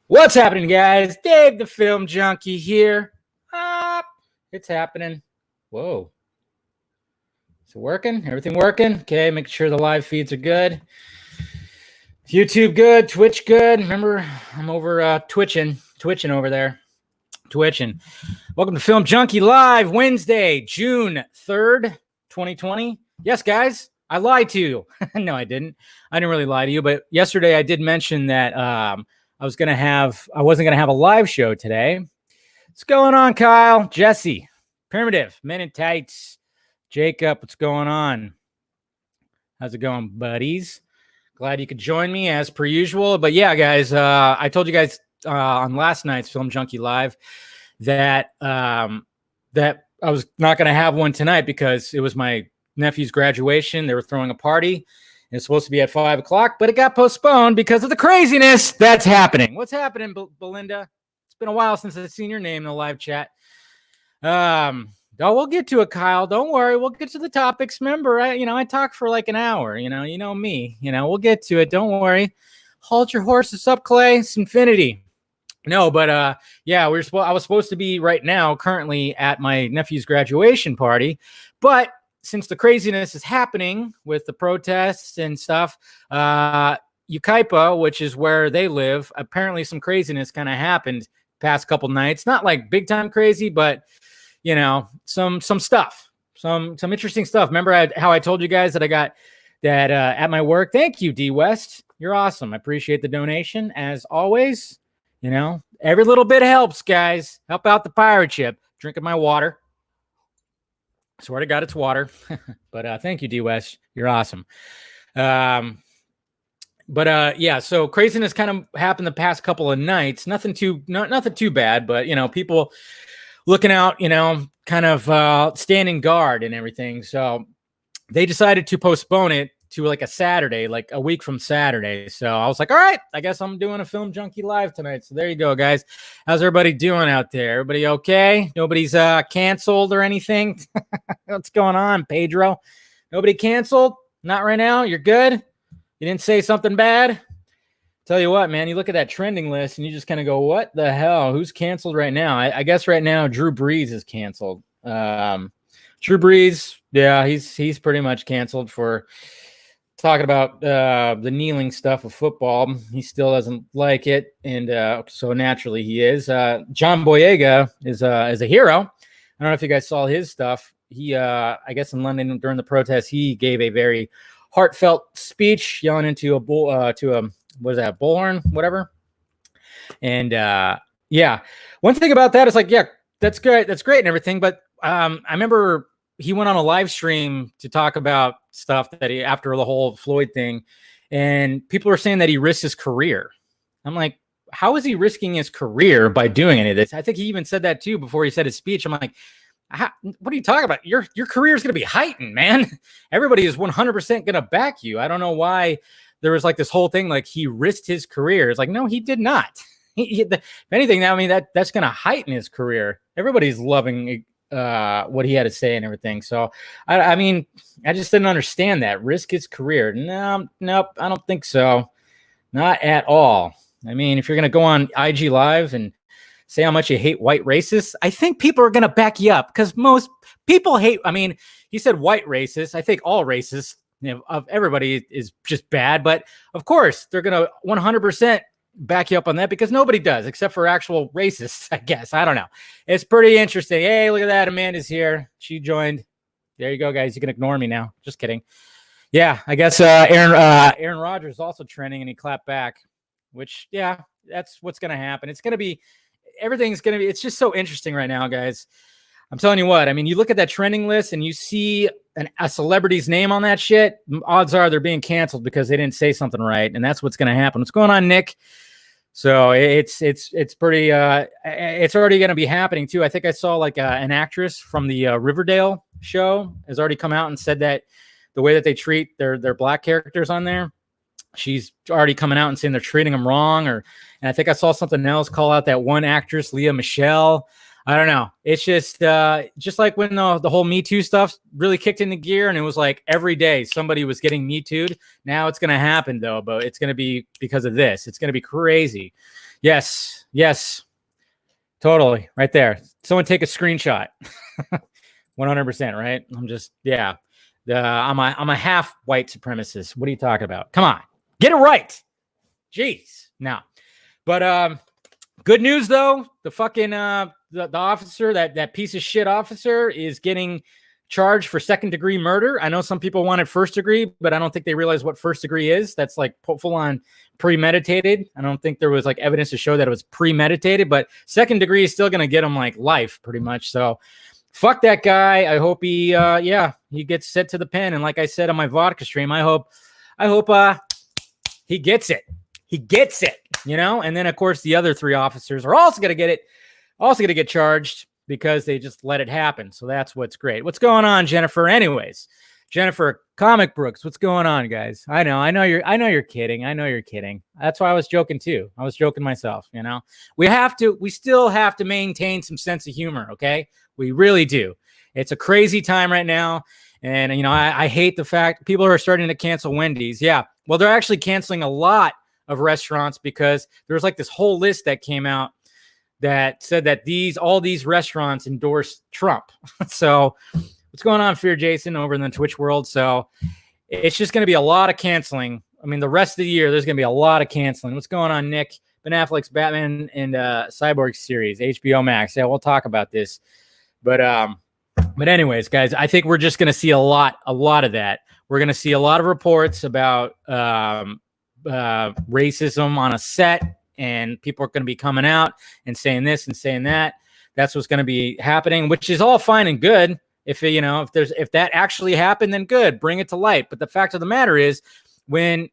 What's happening, guys? Dave the Film Junkie here. It's happening. Whoa. Is it working? Everything working? Okay, make sure the live feeds are good. YouTube good, Twitch good. Remember, I'm over twitching over there. Twitching. Welcome to Film Junkie Live, Wednesday, June 3rd, 2020. Yes, guys, I lied to you. No, I didn't. I didn't really lie to you, but yesterday I did mention that I wasn't gonna have a live show today. What's going on, Kyle? Jesse, Primitive, Men in Tights, Jacob, what's going on? How's it going, buddies? Glad you could join me as per usual. But yeah, guys, I told you guys on last night's Film Junkie Live that that I was not gonna have one tonight because it was my nephew's graduation. They were throwing a party. It's supposed to be at 5 o'clock, but it got postponed because of the craziness that's happening. What's happening, Belinda? It's been a while since I've seen your name in the live chat. We'll get to it, Kyle. Don't worry. We'll get to the topics. Remember, I talk for like an hour. You know me. We'll get to it. Don't worry. Hold your horses up, Clay. It's infinity. No, but yeah, I was supposed to be right now, currently at my nephew's graduation party, but since the craziness is happening with the protests and stuff, Ukaipa, which is where they live, apparently some craziness kind of happened past couple nights. Not like big time crazy, but some stuff, some interesting stuff. Remember how I told you guys that I got that at my work? Thank you, D West. You're awesome. I appreciate the donation as always. Every little bit helps, guys. Help out the pirate ship. Drinking my water. Swear to God, it's water. But thank you, D West. You're awesome. Yeah, so craziness kind of happened the past couple of nights. Nothing too bad, but people looking out, kind of standing guard and everything. So they decided to postpone it to like a Saturday, like a week from Saturday. So I was like, all right, I guess I'm doing a Film Junkie Live tonight. So there you go, guys. How's everybody doing out there? Everybody okay? Nobody's canceled or anything? What's going on, Pedro? Nobody canceled? Not right now? You're good? You didn't say something bad? Tell you what, man, you look at that trending list and you just kind of go, what the hell? Who's canceled right now? I guess right now Drew Brees is canceled. Drew Brees, yeah, he's pretty much canceled for talking about the kneeling stuff of football. He still doesn't like it, and so naturally he is. John Boyega is a hero. I don't know if you guys saw his stuff. He, I guess in London during the protest, he gave a very heartfelt speech, yelling into a bull, what is that, bullhorn, whatever. And yeah, one thing about that is like, yeah, that's great and everything, but I remember he went on a live stream to talk about stuff that after the whole Floyd thing, and people were saying that he risked his career. I'm like, how is he risking his career by doing any of this? I think he even said that too before he said his speech. I'm like, what are you talking about? Your career is going to be heightened, man. Everybody is 100% going to back you. I don't know why there was like this whole thing, like he risked his career. It's like, no, he did not. If anything, that's going to heighten his career. Everybody's loving what he had to say and everything. So, I mean, I just didn't understand that. Risk his career. No, nope, I don't think so. Not at all. I mean, if you're going to go on IG Live and say how much you hate white racists, I think people are going to back you up because most people hate, I mean, he said white racists. I think all racists of everybody is just bad. But of course, they're going to 100% back you up on that because nobody does except for actual racists, I guess. I don't know. It's pretty interesting. Hey, look at that. Amanda's here. She joined. There you go, guys. You can ignore me now. Just kidding. Yeah, I guess Aaron Rodgers also trending and he clapped back, which, yeah, that's what's going to happen. It's going to be, it's just so interesting right now, guys. I'm telling you what, I mean, you look at that trending list and you see a celebrity's name on that shit, odds are they're being canceled because they didn't say something right. And that's what's going to happen. What's going on, Nick? So it's pretty, it's already going to be happening too. I think I saw like an actress from the Riverdale show has already come out and said that the way that they treat their black characters on there, she's already coming out and saying they're treating them wrong. And I think I saw something else call out that one actress, Leah Michelle. I don't know. It's just like when the whole Me Too stuff really kicked into gear, and it was like every day somebody was getting Me Too'd. Now it's going to happen though, but it's going to be because of this. It's going to be crazy. Yes, totally. Right there. Someone take a screenshot. 100%. Right. I'm just I'm a half white supremacist. What are you talking about? Come on, get it right. Jeez. Now, but good news though. The fucking the officer, that piece of shit officer, is getting charged for second-degree murder. I know some people wanted first degree, but I don't think they realize what first degree is. That's like full on premeditated. I don't think there was like evidence to show that it was premeditated, but second degree is still going to get him like life pretty much. So fuck that guy. I hope he gets sent to the pen. And like I said on my vodka stream, I hope he gets it. He gets it, and then of course the other 3 officers are also going to get it, also going to get charged because they just let it happen. So that's what's great. What's going on, Jennifer? Anyways, Jennifer, Comic Brooks, what's going on, guys? I know you're kidding. I know you're kidding. That's why I was joking too. I was joking myself, we still have to maintain some sense of humor. Okay. We really do. It's a crazy time right now. And, I hate the fact people are starting to cancel Wendy's. Yeah. Well, they're actually canceling a lot of restaurants because there was like this whole list that came out that said that all these restaurants endorse Trump. So what's going on, Fear Jason, over in the Twitch world? So it's just going to be a lot of canceling. I mean, the rest of the year, there's going to be a lot of canceling. What's going on, Nick? Ben Affleck's Batman and Cyborg series, HBO Max. Yeah, we'll talk about this. But anyways, guys, I think we're just going to see a lot of that. We're going to see a lot of reports about racism on a set, and people are going to be coming out and saying this and saying that. That's what's going to be happening, which is all fine and good. If that actually happened, then good, bring it to light. But the fact of the matter is, when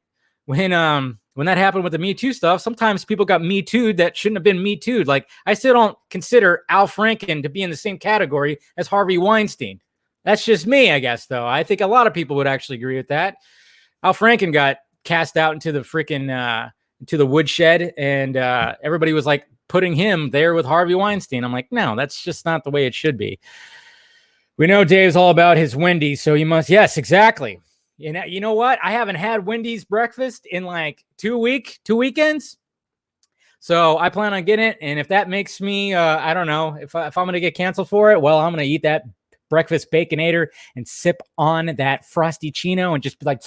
that happened with the Me Too stuff, sometimes people got Me Too'd that shouldn't have been Me Too'd. Like, I still don't consider Al Franken to be in the same category as Harvey Weinstein. That's just me, I guess, though. I think a lot of people would actually agree with that. Al Franken got cast out into the freaking to the woodshed, and everybody was like putting him there with Harvey Weinstein. I'm like, no, that's just not the way it should be. We know Dave's all about his Wendy's, so you must. Yes, exactly. You know what? I haven't had Wendy's breakfast in like 2 weekends. So I plan on getting it. And if that makes me, I don't know, if I'm going to get canceled for it, well, I'm going to eat that breakfast Baconator and sip on that Frosty Chino and just be like,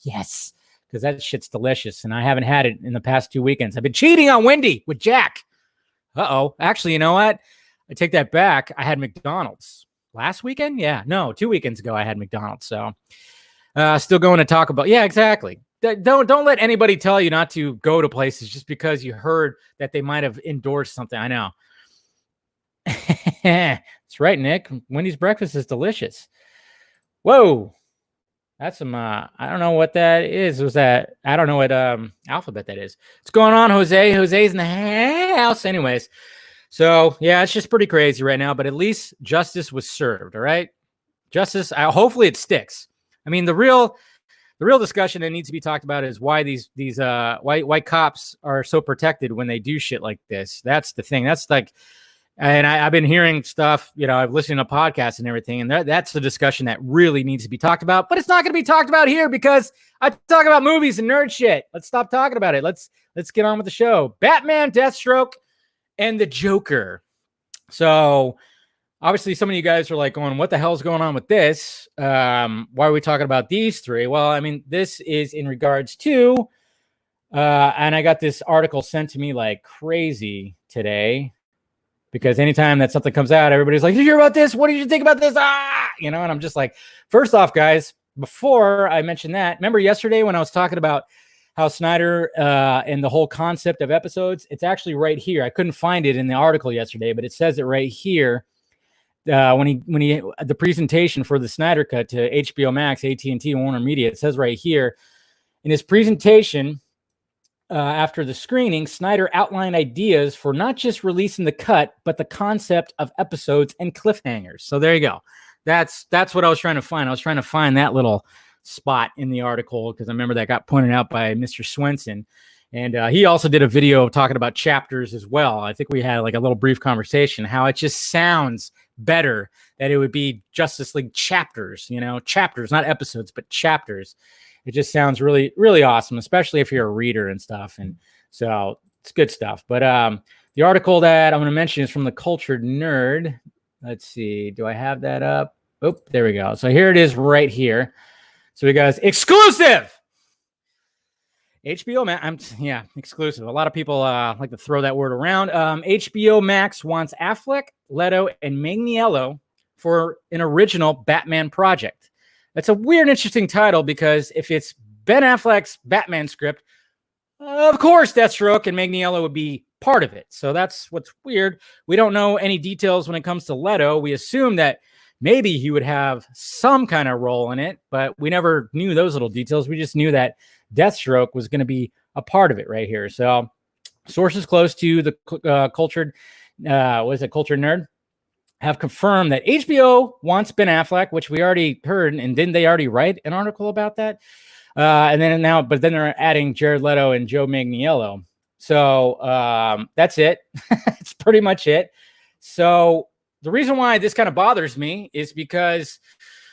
yes, because that shit's delicious. And I haven't had it in the past 2 weekends. I've been cheating on Wendy with Jack. Actually, you know what? I take that back. I had McDonald's last weekend. Yeah, no, 2 weekends ago I had McDonald's. So still going to talk about. Yeah, exactly. Don't let anybody tell you not to go to places just because you heard that they might have endorsed something. I know. That's right, Nick. Wendy's breakfast is delicious. Whoa. That's some, I don't know what that is. I don't know what alphabet that is. What's going on, Jose? Jose's in the house. Anyways. So, yeah, it's just pretty crazy right now, but at least justice was served, all right? Justice, hopefully it sticks. I mean, the real discussion that needs to be talked about is why these white cops are so protected when they do shit like this. That's the thing. That's like, and I've been hearing stuff, I've listened to podcasts and everything, and that's the discussion that really needs to be talked about. But it's not going to be talked about here because I talk about movies and nerd shit. Let's stop talking about it. Let's get on with the show. Batman, Deathstroke, and the Joker. So obviously some of you guys are like going, what the hell's going on with this? Why are we talking about these three? Well, I mean, this is in regards to, and I got this article sent to me like crazy today, because anytime that something comes out, everybody's like, did you hear about this? What did you think about this? And I'm just like, first off, guys, before I mention that, remember yesterday when I was talking about how Snyder and the whole concept of episodes, it's actually right here. I couldn't find it in the article yesterday, but it says it right here. When he the presentation for the Snyder Cut to HBO Max, AT&T, Warner Media, it says right here in his presentation after the screening, Snyder outlined ideas for not just releasing the cut, but the concept of episodes and cliffhangers. So there you go. That's what I was trying to find. I was trying to find that little spot in the article because I remember that got pointed out by Mr. Swenson. And he also did a video talking about chapters as well. I think we had like a little brief conversation, how it just sounds better that it would be Justice League chapters, chapters, not episodes, but chapters. It just sounds really, really awesome, especially if you're a reader and stuff. And so it's good stuff. But the article that I'm going to mention is from the Cultured Nerd. Let's see. Do I have that up? Oh, there we go. So here it is right here. So we got exclusive. HBO Max, exclusive. A lot of people like to throw that word around. HBO Max wants Affleck, Leto, and Magniello for an original Batman project. That's a weird, interesting title because if it's Ben Affleck's Batman script, of course Deathstroke and Magniello would be part of it. So that's what's weird. We don't know any details when it comes to Leto. We assume that maybe he would have some kind of role in it, but we never knew those little details. We just knew that Deathstroke was going to be a part of it right here. So sources close to the Cultured Nerd have confirmed that HBO wants Ben Affleck, which we already heard, and didn't they already write an article about that? But then they're adding Jared Leto and Joe Magniello. So that's it. That's pretty much it. So the reason why this kind of bothers me is because,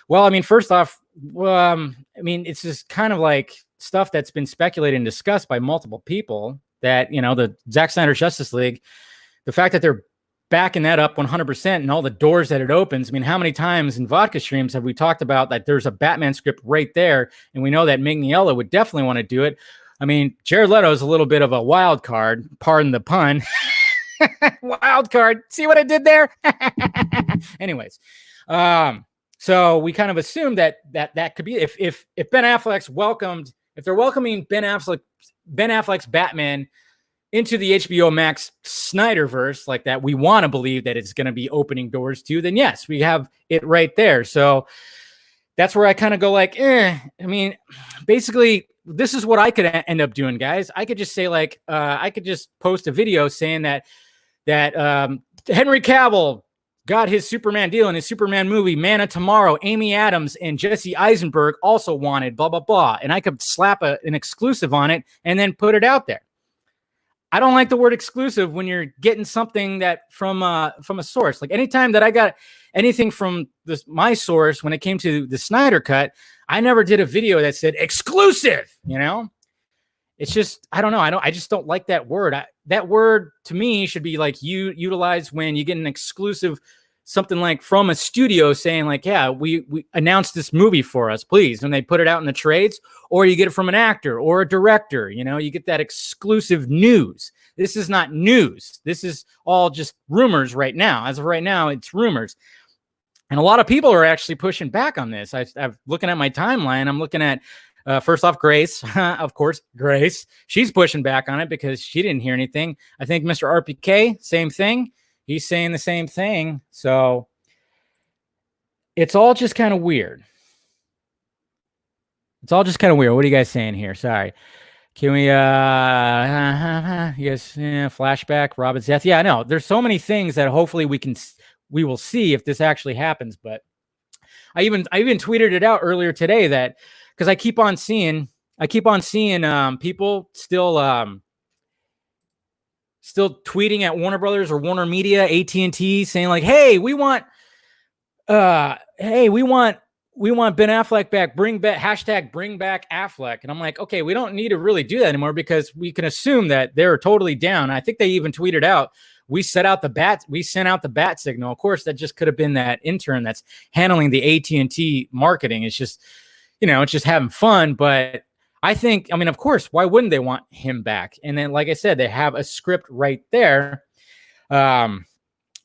well, I mean, first off, it's just kind of like stuff that's been speculated and discussed by multiple people that, the Zack Snyder's Justice League, the fact that they're backing that up 100% and all the doors that it opens. I mean, how many times in vodka streams have we talked about that there's a Batman script right there? And we know that Magniello would definitely want to do it. I mean, Jared Leto is a little bit of a wild card, pardon the pun. Wild card. See what I did there? Anyways, so we kind of assume that could be if Ben Affleck's welcomed, if they're welcoming Ben Affleck's Batman into the HBO Max Snyderverse like that, we want to believe that it's going to be opening doors to, then yes, we have it right there. So that's where I kind of go like, I mean, basically, this is what I could end up doing, guys. I could just say like, I could just post a video saying that Henry Cavill got his Superman deal in his Superman movie, Man of Tomorrow. Amy Adams and Jesse Eisenberg also wanted blah, blah, blah. And I could slap an exclusive on it and then put it out there. I don't like the word exclusive when you're getting something that from a source. Like anytime that I got anything from my source when it came to the Snyder Cut, I never did a video that said exclusive, It's just, I don't know. I just don't like that word. That word to me should be like utilized when you get an exclusive, something like from a studio saying like, yeah, we announced this movie for us, please. And they put it out in the trades, or you get it from an actor or a director, you get that exclusive news. This is not news. This is all just rumors right now. As of right now, it's rumors. And a lot of people are actually pushing back on this. I'm looking at my timeline. I'm looking at, first off, Grace, of course, Grace. She's pushing back on it because she didn't hear anything. I think Mr. RPK, same thing. He's saying the same thing. So it's all just kind of weird. What are you guys saying here? Sorry. Can we, yes, flashback, Robin's death. Yeah, I know. There's so many things that hopefully we will see if this actually happens. But I even tweeted it out earlier today that, because I keep on seeing people still tweeting at Warner Brothers or Warner Media, AT&T, saying like, "Hey, we want Ben Affleck back. Bring back Affleck." And I'm like, okay, we don't need to really do that anymore because we can assume that they're totally down. I think they even tweeted out, we sent out the bat signal. Of course, that just could have been that intern that's handling the AT&T marketing. It's just, it's just having fun. But I think, of course, why wouldn't they want him back? And then, like I said, they have a script right there. Where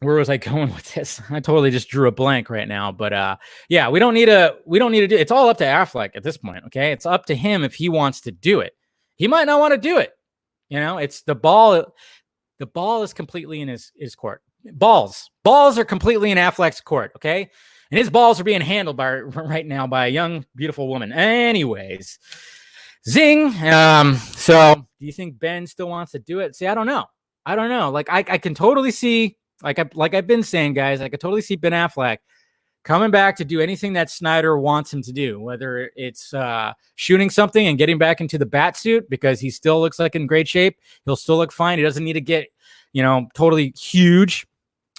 was I going with this? I totally just drew a blank right now. But yeah, we don't need to do it. It's all up to Affleck at this point. Okay. It's up to him if he wants to do it. He might not want to do it. It's the ball. The ball is completely in his court. Balls are completely in Affleck's court. Okay. And his balls are being handled right now by a young, beautiful woman. Anyways, zing. So do you think Ben still wants to do it? See, I don't know. Like I can totally see, like I've been saying, guys, I could totally see Ben Affleck coming back to do anything that Snyder wants him to do, whether it's shooting something and getting back into the bat suit because he still looks like in great shape. He'll still look fine. He doesn't need to get, totally huge.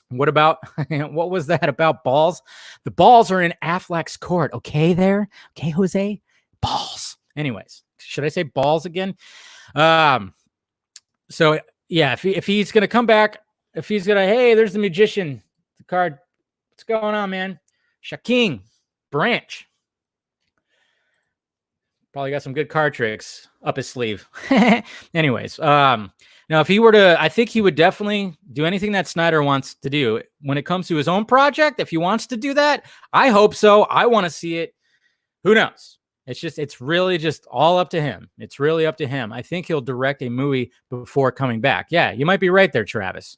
What about, what was that about balls? The balls are in Affleck's court. Okay, there. Okay, Jose. Balls. Anyways, should I say balls again? So yeah, if he's gonna come back, if he's gonna, hey, there's the magician, the card. What's going on, man? Shaking Branch. Probably got some good card tricks up his sleeve. Anyways, now if he were to, I think he would definitely do anything that Snyder wants to do when it comes to his own project. If he wants to do that, I hope so. I want to see it. Who knows? It's really just all up to him. It's really up to him. I think he'll direct a movie before coming back. Yeah, you might be right there, Travis.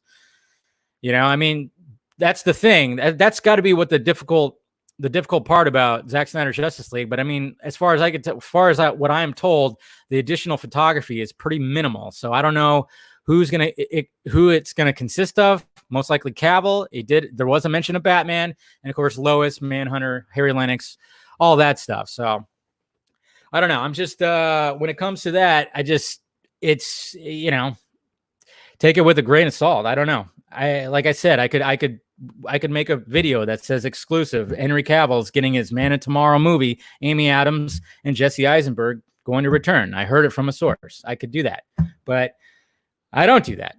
I mean, that's the thing. That's got to be what the difficult part about Zack Snyder's Justice League. But I mean, as far as I could tell, what I am told, the additional photography is pretty minimal. So I don't know who it's gonna consist of. Most likely Cavill. There was a mention of Batman, and of course Lois, Manhunter, Harry Lennox, all that stuff. So I don't know. I'm just when it comes to that, it's take it with a grain of salt. I don't know. Like I said, I could make a video that says exclusive. Henry Cavill's getting his Man of Tomorrow movie. Amy Adams and Jesse Eisenberg going to return. I heard it from a source. I could do that, but I don't do that.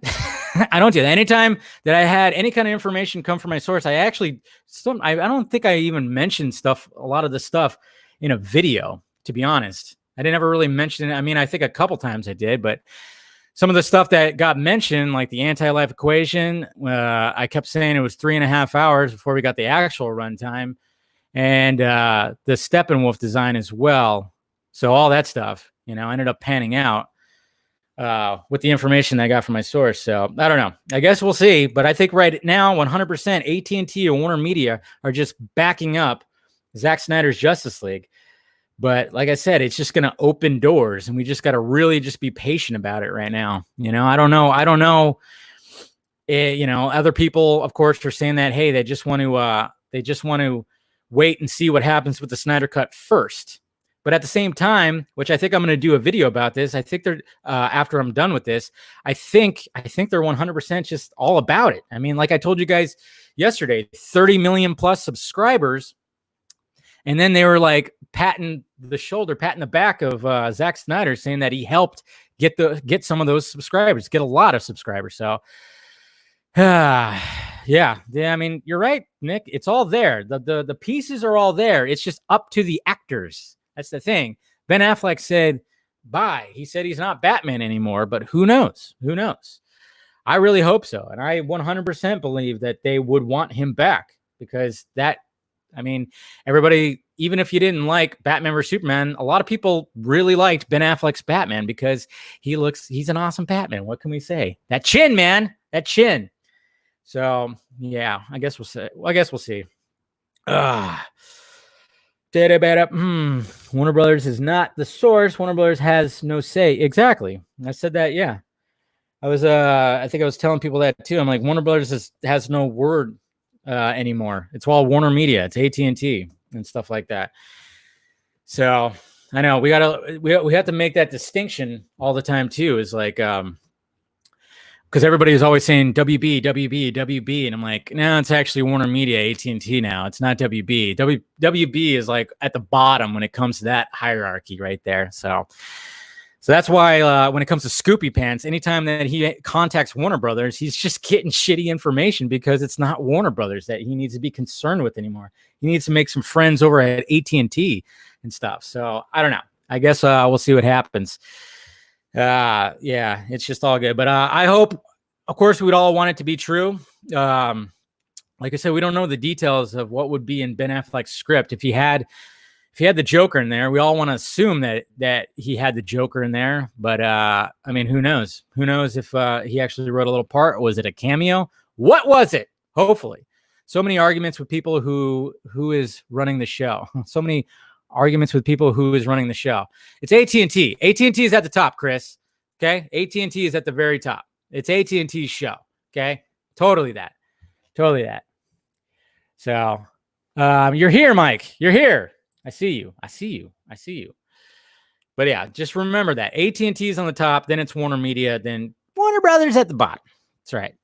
I don't do that. Anytime that I had any kind of information come from my source, I don't think I even mentioned a lot of the stuff in a video, to be honest. I didn't ever really mention it. I mean, I think a couple times I did, but some of the stuff that got mentioned, like the anti-life equation, I kept saying it was 3.5 hours before we got the actual runtime, and the Steppenwolf design as well. So all that stuff, ended up panning out with the information that I got from my source. So I don't know. I guess we'll see. But I think right now, 100% AT&T and Warner Media are just backing up Zack Snyder's Justice League. But like I said, it's just going to open doors, and we just got to really just be patient about it right now. I don't know. Other people, of course, are saying that, hey, they just want to wait and see what happens with the Snyder Cut first. But at the same time, which I think I'm going to do a video about this, I think they're after I'm done with this, I think they're 100% just all about it. I mean, like I told you guys yesterday, 30 million plus subscribers. And then they were like patting the back of Zack Snyder, saying that he helped get some of those subscribers, get a lot of subscribers. So, yeah. I mean, you're right, Nick. It's all there. The pieces are all there. It's just up to the actors. That's the thing. Ben Affleck said bye. He said he's not Batman anymore, but who knows? Who knows? I really hope so. And I 100% believe that they would want him back, because everybody, even if you didn't like Batman vs Superman, a lot of people really liked Ben Affleck's Batman because he's an awesome Batman. What can we say? That chin, man, that chin. So yeah, I guess we'll see. Warner Brothers is not the source. Warner Brothers has no say. Exactly. I said that. Yeah. I think I was telling people that too. I'm like, Warner Brothers has no word anymore. It's all Warner Media. It's AT&T and stuff like that. So I know we have to make that distinction all the time too. Is like, because everybody is always saying WB, and I'm like, no, it's actually Warner Media, AT&T now. It's not WB. WB is like at the bottom when it comes to that hierarchy right there. So that's why when it comes to Scoopy Pants, anytime that he contacts Warner Brothers, he's just getting shitty information, because it's not Warner Brothers that he needs to be concerned with anymore. He needs to make some friends over at AT&T and stuff. So I don't know. I guess we'll see what happens. Yeah, it's just all good. But I hope, of course, we'd all want it to be true. Like I said, we don't know the details of what would be in Ben Affleck's script. If he had the Joker in there, we all want to assume that he had the Joker in there. But who knows? Who knows if he actually wrote a little part? Was it a cameo? What was it? Hopefully. So many arguments with people who is running the show. So many arguments with people who is running the show. It's AT&T. AT&T is at the top, Chris. Okay? AT&T is at the very top. It's AT&T's show. Okay? Totally that. So, You're here, Mike. You're here. I see you. I see you. I see you. But yeah, just remember that AT&T is on the top, then it's Warner Media, then Warner Brothers at the bottom. That's right.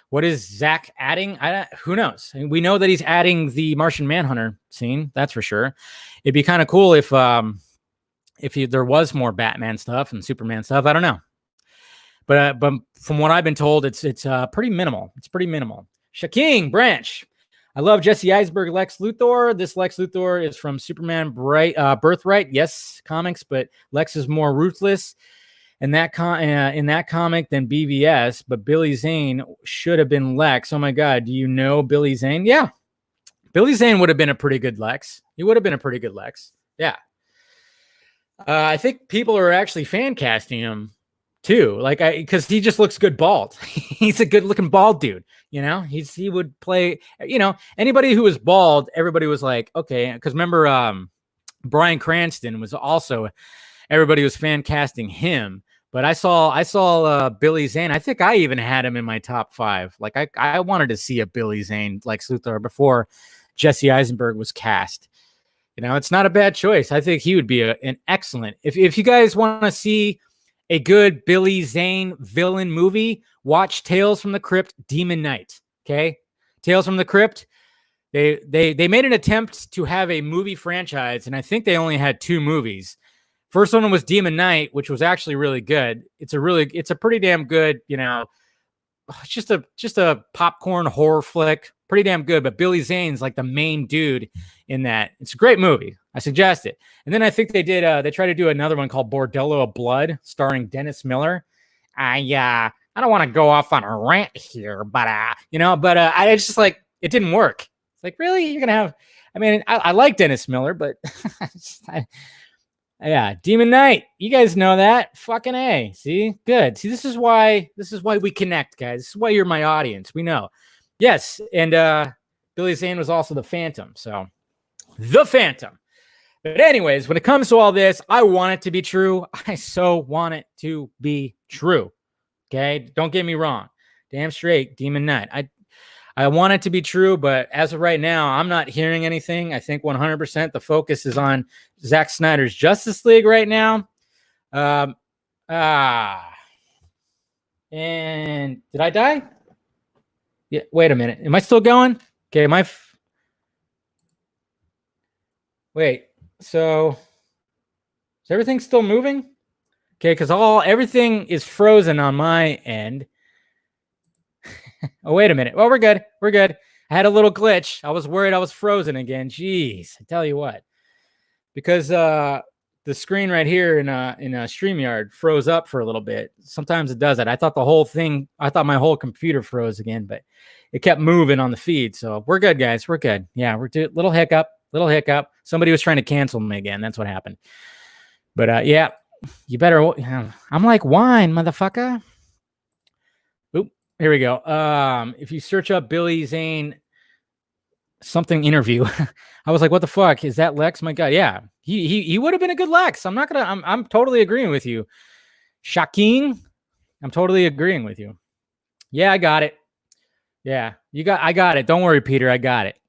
What is Zach adding? Who knows? We know that he's adding the Martian Manhunter scene. That's for sure. It'd be kind of cool if there was more Batman stuff and Superman stuff. I don't know. But from what I've been told, it's pretty minimal. It's pretty minimal. Shaking Branch. I love Jesse Eisenberg, Lex Luthor. This Lex Luthor is from Superman Birthright. Yes, comics, but Lex is more ruthless in that comic than BVS. But Billy Zane should have been Lex. Oh my God, do you know Billy Zane? Yeah, Billy Zane would have been a pretty good Lex. He would have been a pretty good Lex. Yeah. I think people are actually fan casting him too, because he just looks good bald. He's a good looking bald dude. You know, he would play, anybody who was bald, everybody was like, okay, because remember, Bryan Cranston was also, everybody was fan casting him. But I saw Billy Zane. I think I even had him in my top 5. Like I wanted to see a Billy Zane Lex Luthor before Jesse Eisenberg was cast. It's not a bad choice. I think he would be an excellent. If you guys want to see a good Billy Zane villain movie, watch Tales from the Crypt, Demon Knight. Okay, Tales from the Crypt. They made an attempt to have a movie franchise, and I think they only had 2 movies. First one was Demon Knight, which was actually really good. It's a pretty damn good, just a popcorn horror flick. Pretty damn good. But Billy Zane's like the main dude in that. It's a great movie. I suggest it. And then I think they tried to do another one called Bordello of Blood, starring Dennis Miller. I don't want to go off on a rant here, but I just like, it didn't work. It's like, really? You're gonna have? I like Dennis Miller, but yeah, Demon Knight. You guys know that. Fucking A. See? Good. See, this is why we connect, guys. This is why you're my audience. We know. Yes, and Billy Zane was also the Phantom. So, the Phantom. But anyways, when it comes to all this, I want it to be true. I so want it to be true. Okay? Don't get me wrong. Damn straight, Demon Knight. I want it to be true, but as of right now, I'm not hearing anything. I think 100% the focus is on Zack Snyder's Justice League right now. And did I die? Yeah. Wait a minute. Am I still going? Okay. Wait. So is everything still moving? Okay, because everything is frozen on my end. Oh, wait a minute. Well, we're good. We're good. I had a little glitch. I was worried I was frozen again. Jeez, I tell you what. Because the screen right here in StreamYard froze up for a little bit. Sometimes it does that. I thought my whole computer froze again, but it kept moving on the feed. So we're good, guys. We're good. Yeah, we're doing little hiccup. Somebody was trying to cancel me again. That's what happened. But yeah, you better. I'm like wine, motherfucker. Oop. Here we go. If you search up Billy Zane something interview, I was like, what the fuck? Is that Lex? My God. Yeah. He would have been a good Lex. I'm totally agreeing with you. Shocking. I'm totally agreeing with you. Yeah, I got it. Yeah. I got it. Don't worry, Peter. I got it.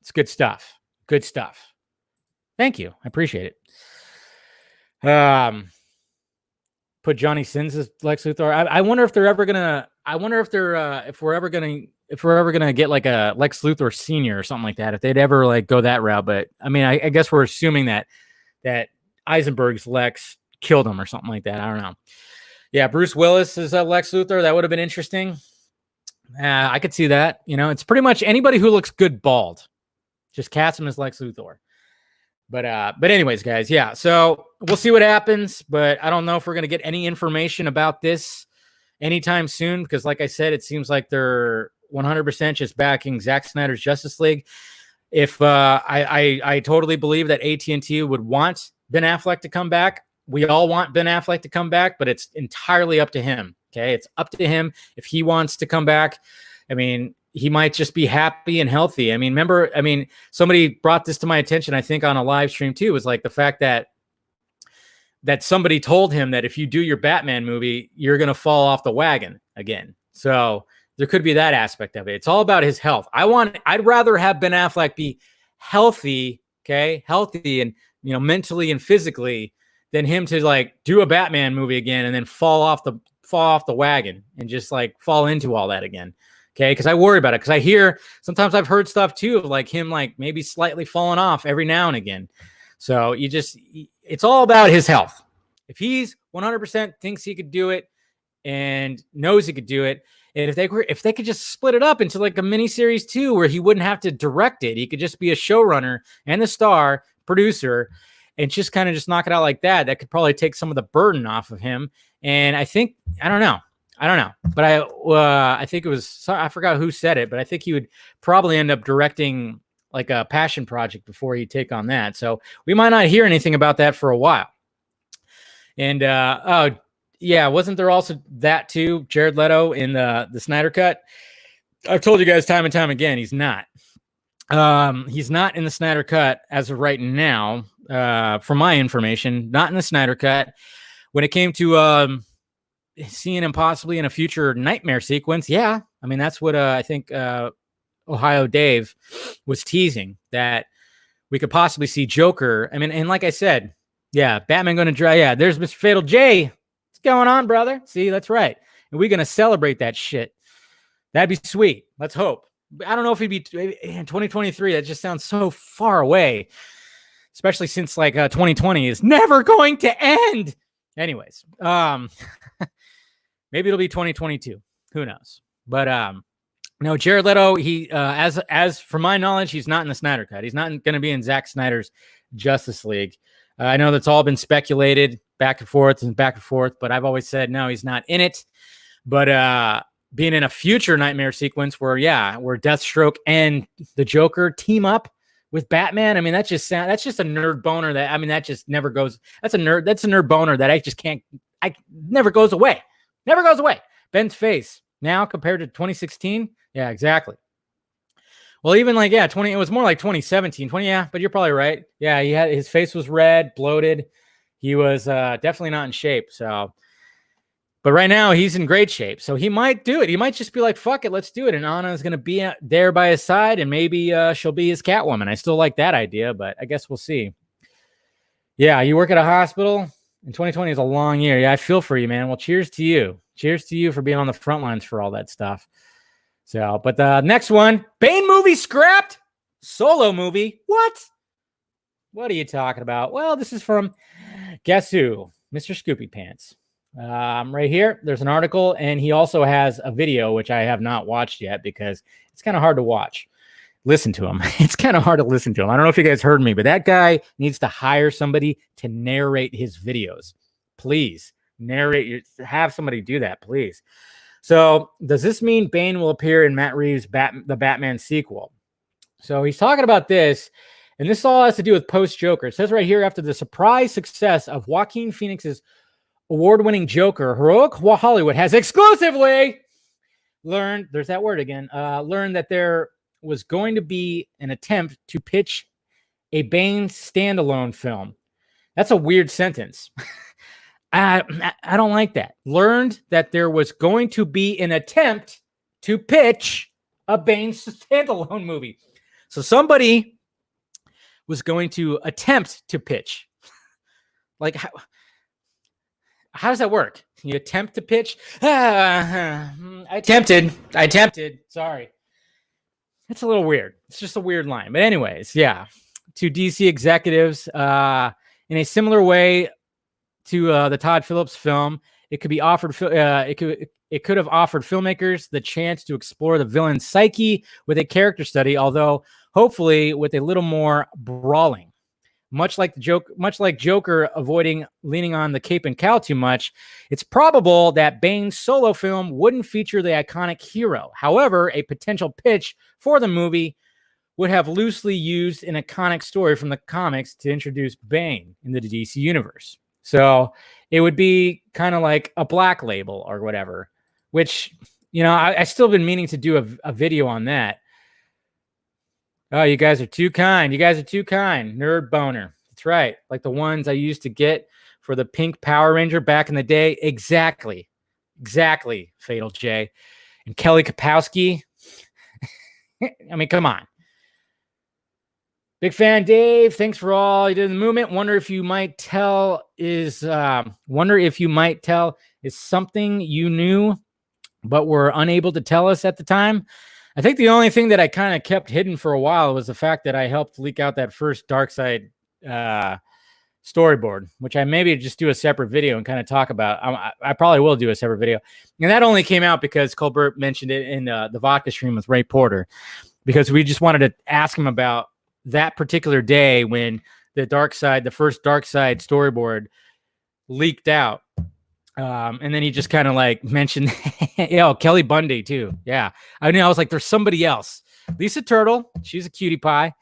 It's good stuff. Good stuff. Thank you. I appreciate it. Put Johnny Sins as Lex Luthor. I wonder if they're ever gonna. If we're ever gonna get like a Lex Luthor Senior or something like that. If they'd ever like go that route, but I guess we're assuming that Eisenberg's Lex killed him or something like that. I don't know. Yeah, Bruce Willis is Lex Luthor. That would have been interesting. I could see that. It's pretty much anybody who looks good bald. Just cast him as Lex Luthor. But anyways, guys, yeah. So we'll see what happens. But I don't know if we're gonna get any information about this anytime soon, because like I said, it seems like they're 100% just backing Zack Snyder's Justice League. If I totally believe that AT&T would want Ben Affleck to come back. We all want Ben Affleck to come back, but it's entirely up to him. Okay, it's up to him if he wants to come back. He might just be happy and healthy. Somebody brought this to my attention, I think on a live stream too, was like the fact that somebody told him that if you do your Batman movie, you're going to fall off the wagon again. So there could be that aspect of it. It's all about his health. I'd rather have Ben Affleck be healthy, healthy and, you know, mentally and physically, than him to like do a Batman movie again and then fall off the wagon and just like fall into all that again. Okay. Because I worry about it. Because sometimes I've heard stuff too of like him like maybe slightly falling off every now and again. So it's all about his health. If he's 100% thinks he could do it and knows he could do it, and if they could just split it up into like a mini series too, where he wouldn't have to direct it, he could just be a showrunner and the star producer, and just kind of just knock it out like that. That could probably take some of the burden off of him. And I don't know, but I think it was, I forgot who said it, but I think he would probably end up directing like a passion project before he'd take on that. So we might not hear anything about that for a while. And yeah, wasn't there also that too? Jared Leto in the Snyder Cut. I've told you guys time and time again, he's not. He's not in the Snyder Cut as of right now. From my information, not in the Snyder Cut. When it came to seeing him possibly in a future Nightmare sequence, yeah, I mean that's what I think Ohio Dave was teasing, that we could possibly see Joker. I mean, and like I said, yeah, Batman going to try. Yeah, there's Mr. Fatal J. What's going on, brother? See, that's right. And we're going to celebrate that shit. That'd be sweet. Let's hope. I don't know if he'd be in 2023. That just sounds so far away, especially since like 2020 is never going to end. Anyways, maybe it'll be 2022. Who knows? But no, Jared Leto, he as from my knowledge, he's not in the Snyder Cut. He's not going to be in Zack Snyder's Justice League. I know that's all been speculated back and forth, but I've always said no, he's not in it. But being in a future Nightmare sequence where Deathstroke and the Joker team up with Batman, I mean that's just a nerd boner that just never goes. That's a nerd boner that I never goes away. Never goes away. Ben's face now compared to 2016. Yeah, exactly. Well, even like, it was more like 2017, but you're probably right. Yeah, his face was red, bloated. He was definitely not in shape. So, but right now he's in great shape. So he might do it. He might just be like, fuck it, let's do it. And Anna is going to be there by his side, and maybe she'll be his Catwoman. I still like that idea, but I guess we'll see. Yeah, you work at a hospital, and 2020 is a long year. Yeah, I feel for you, man. Well, cheers to you. Cheers to you for being on the front lines for all that stuff. So, but the next one, Bane movie scrapped, solo movie. What are you talking about? Well, this is from, guess who? Mr. Scoopy Pants. Right here, there's an article, and he also has a video, which I have not watched yet because it's kind of hard to watch. Listen to him. It's kind of hard to listen to him. I don't know if you guys heard me, but that guy needs to hire somebody to narrate his videos. Please have somebody do that, please. So does this mean Bane will appear in Matt Reeves' the Batman sequel? So he's talking about this, and this all has to do with post-Joker. It says right here, after the surprise success of Joaquin Phoenix's award-winning Joker, Heroic Hollywood has exclusively learned that there was going to be an attempt to pitch a Bane standalone film. That's a weird sentence. I don't like that. Learned that there was going to be an attempt to pitch a Bane standalone movie. So somebody was going to attempt to pitch. Like, how does that work? You attempt to pitch? I attempted. Sorry. It's a little weird. It's just a weird line. But anyways, yeah. To DC executives, in a similar way to the Todd Phillips film, it could have offered filmmakers the chance to explore the villain's psyche with a character study, although hopefully with a little more brawling. Much like Joker avoiding leaning on the cape and cowl too much, it's probable that Bane's solo film wouldn't feature the iconic hero. However, a potential pitch for the movie would have loosely used an iconic story from the comics to introduce Bane in the DC universe. So it would be kind of like a Black Label or whatever, which, I still been meaning to do a video on that. Oh, you guys are too kind. Nerd boner. That's right. Like the ones I used to get for the pink Power Ranger back in the day. Exactly. Fatal J. and Kelly Kapowski. I mean, come on. Big fan, Dave. Thanks for all you did in the movement. Wonder if you might tell is something you knew but were unable to tell us at the time. I think the only thing that I kind of kept hidden for a while was the fact that I helped leak out that first Darkseid storyboard, which I maybe just do a separate video and kind of talk about. I probably will do a separate video. And that only came out because Colbert mentioned it in the vodka stream with Ray Porter, because we just wanted to ask him about that particular day when the first Darkseid storyboard leaked out. And then he just kind of like mentioned, Kelly Bundy too. Yeah. I was like, there's somebody else. Lisa Turtle. She's a cutie pie.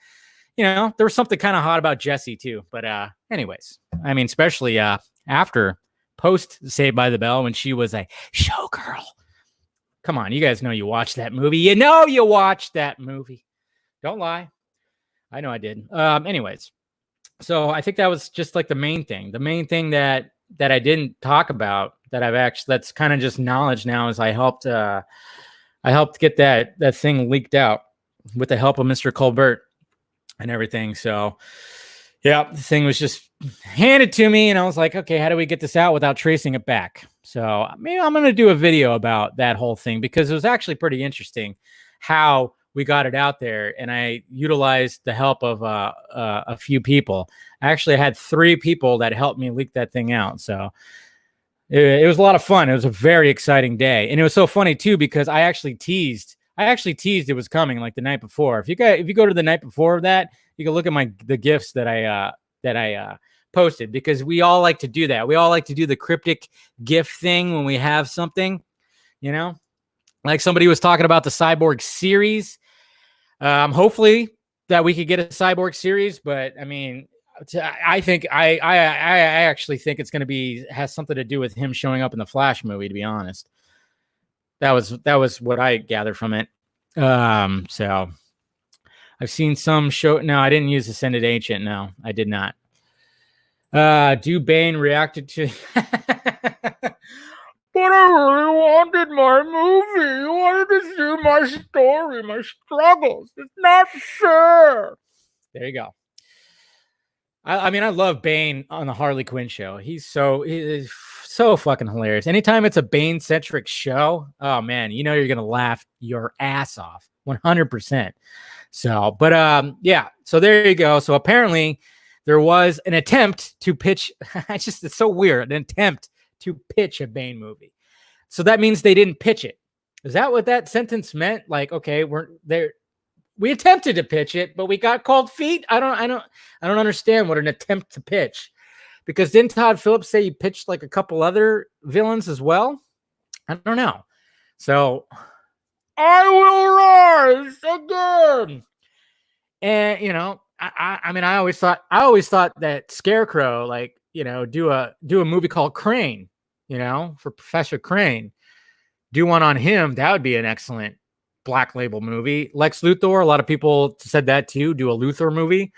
There was something kind of hot about Jessie too. But anyways, I mean, especially after post Saved by the Bell when she was a showgirl. Come on. You guys know you watched that movie. You watched that movie. Don't lie. I know I did. Anyways, so I think that was just like the main thing. The main thing that I didn't talk about that's kind of just knowledge now is I helped get that thing leaked out with the help of Mr. Colbert and everything. So yeah, the thing was just handed to me and I was like, okay, how do we get this out without tracing it back? So maybe I'm going to do a video about that whole thing because it was actually pretty interesting how we got it out there, and I utilized the help of a few people. I actually had 3 people that helped me leak that thing out. So it was a lot of fun. It was a very exciting day. And it was so funny too, because I actually teased it was coming like the night before. If you go to the night before of that, you can look at the gifts that I posted, because we all like to do that. We all like to do the cryptic gift thing when we have something, like somebody was talking about the Cyborg series. Hopefully that we could get a Cyborg series, but I mean, I think I actually think it's going to has something to do with him showing up in the Flash movie, to be honest. That was what I gathered from it. So I've seen some show. No, I didn't use Ascended Ancient. No, I did not. Do Bane reacted to but I really wanted my movie. You wanted to see my story, my struggles. It's not fair. There you go. I mean, I love Bane on the Harley Quinn show. He's so fucking hilarious. Anytime it's a Bane-centric show, oh man, you're gonna laugh your ass off, 100%. So, but yeah. So there you go. So apparently, there was an attempt to pitch. It's so weird. An attempt to pitch a Bane movie. So that means they didn't pitch it. Is that what that sentence meant? Like, okay, we attempted to pitch it, but we got cold feet. I don't understand what an attempt to pitch, because didn't Todd Phillips say he pitched like a couple other villains as well? I don't know. So I will rise again. And I mean, I always thought that Scarecrow, like, do a movie called Crane, for Professor Crane. Do one on him. That would be an excellent Black Label movie. Lex Luthor, a lot of people said that too. Do a Luthor movie.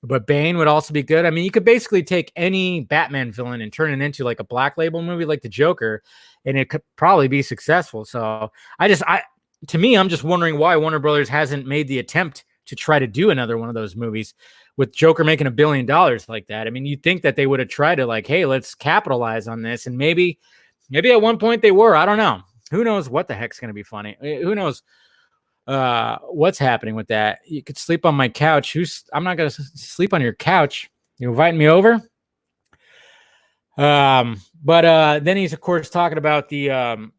But Bane would also be good. I mean, you could basically take any Batman villain and turn it into like a Black Label movie like the Joker, and it could probably be successful. So to me, I'm just wondering why Warner Brothers hasn't made the attempt to try to do another one of those movies with Joker making $1 billion like that. I mean, you'd think that they would have tried to like, hey, let's capitalize on this. And maybe at one point they were. I don't know. Who knows what the heck's going to be funny? Who knows what's happening with that? You could sleep on my couch. I'm not going to sleep on your couch. You inviting me over? But then he's of course talking about the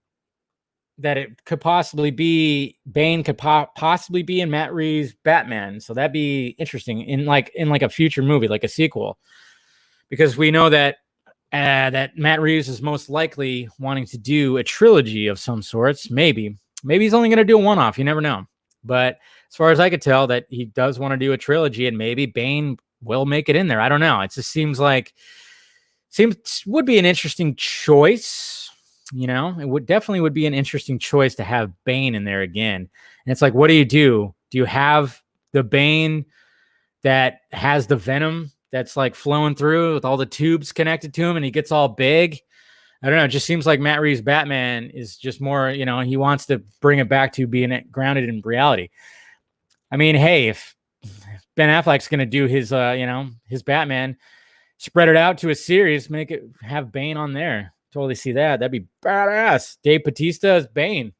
that it could possibly be Bane could possibly be in Matt Reeves' Batman. So that'd be interesting in like a future movie, like a sequel, because we know that that Matt Reeves is most likely wanting to do a trilogy of some sorts. Maybe he's only going to do a one-off. You never know. But as far as I could tell, that he does want to do a trilogy, and maybe Bane will make it in there. I don't know. It just seems would be an interesting choice. It definitely be an interesting choice to have Bane in there again. And it's like, what do? Do you have the Bane that has the venom that's like flowing through with all the tubes connected to him and he gets all big? I don't know. It just seems like Matt Reeves' Batman is just more, he wants to bring it back to being grounded in reality. I mean, hey, if Ben Affleck's going to do his, his Batman, spread it out to a series, have Bane on there. Totally see that. That'd be badass. Dave Bautista as Bane.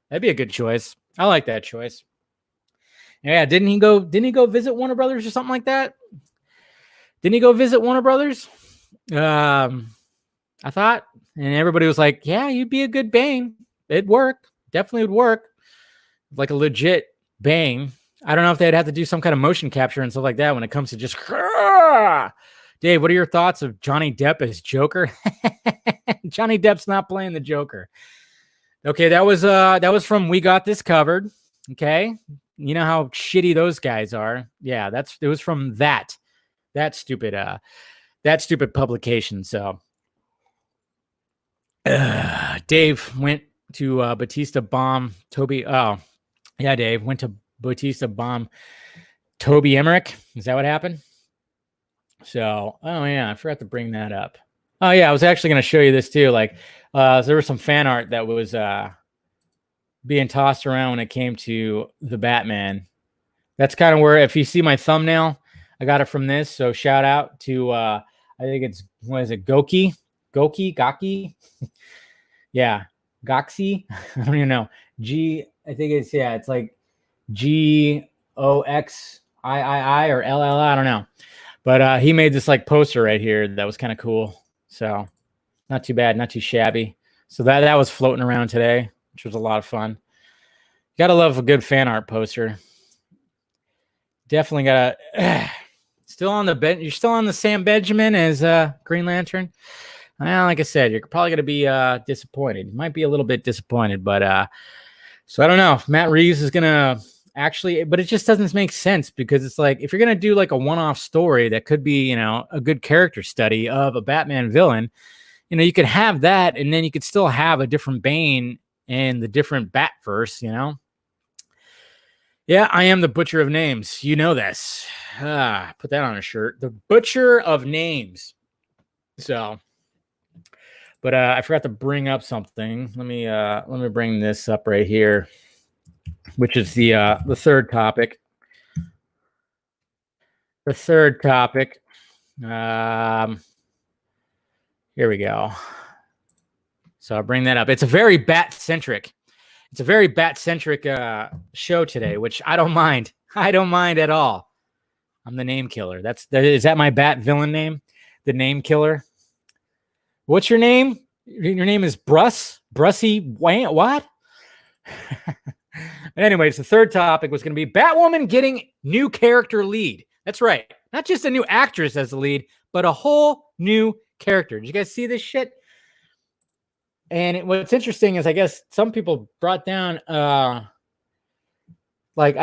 That'd be a good choice. I like that choice. Yeah, didn't he go visit Warner Brothers or something like that? Didn't he go visit Warner Brothers? I thought, and everybody was like, yeah, you'd be a good Bane. It'd work. Definitely would work. Like a legit Bane. I don't know if they'd have to do some kind of motion capture and stuff like that when it comes to just. Dave, what are your thoughts of Johnny Depp as Joker? Johnny Depp's not playing the Joker. Okay, that was from We Got This Covered. Okay, you know how shitty those guys are. Yeah, it was from that stupid publication. So Dave went to Bautista bomb Toby. Oh, yeah, Dave went to Bautista bomb Toby Emmerich. Is that what happened? So, oh yeah, I forgot to bring that up. Oh yeah, I was actually going to show you this too. Like, there was some fan art that was being tossed around when it came to the Batman. That's kind of where, if you see my thumbnail, I got it from this. So shout out to, I think it's, what is it? Gaki? Yeah. Goxie. I don't even know. I think it's like Goxii or LL. I don't know. But he made this like poster right here that was kind of cool. So not too bad, not too shabby. So that was floating around today, which was a lot of fun. Gotta love a good fan art poster. Definitely gotta. Still on the bed. You're still on the Sam Benjamin as Green Lantern. Well, like I said, you're probably gonna be disappointed. You might be a little bit disappointed, but so I don't know if Matt Reeves is gonna. Actually, but it just doesn't make sense, because it's like, if you're going to do like a one-off story that could be, a good character study of a Batman villain, you could have that, and then you could still have a different Bane and the different Batverse, Yeah, I am the Butcher of Names. You know this. Put that on a shirt. The Butcher of Names. So, but I forgot to bring up something. Let me bring this up right here, which is the third topic. The third topic. Here we go. So I'll bring that up. It's a very bat-centric. Show today, which I don't mind. I don't mind at all. I'm the name killer. Is that my bat villain name? The name killer. What's your name? Your name is Brussy Wayne. What? Anyways, the third topic was going to be Batwoman getting new character lead. That's right. Not just a new actress as the lead, but a whole new character. Did you guys see this shit? And what's interesting is, I guess some people brought down, I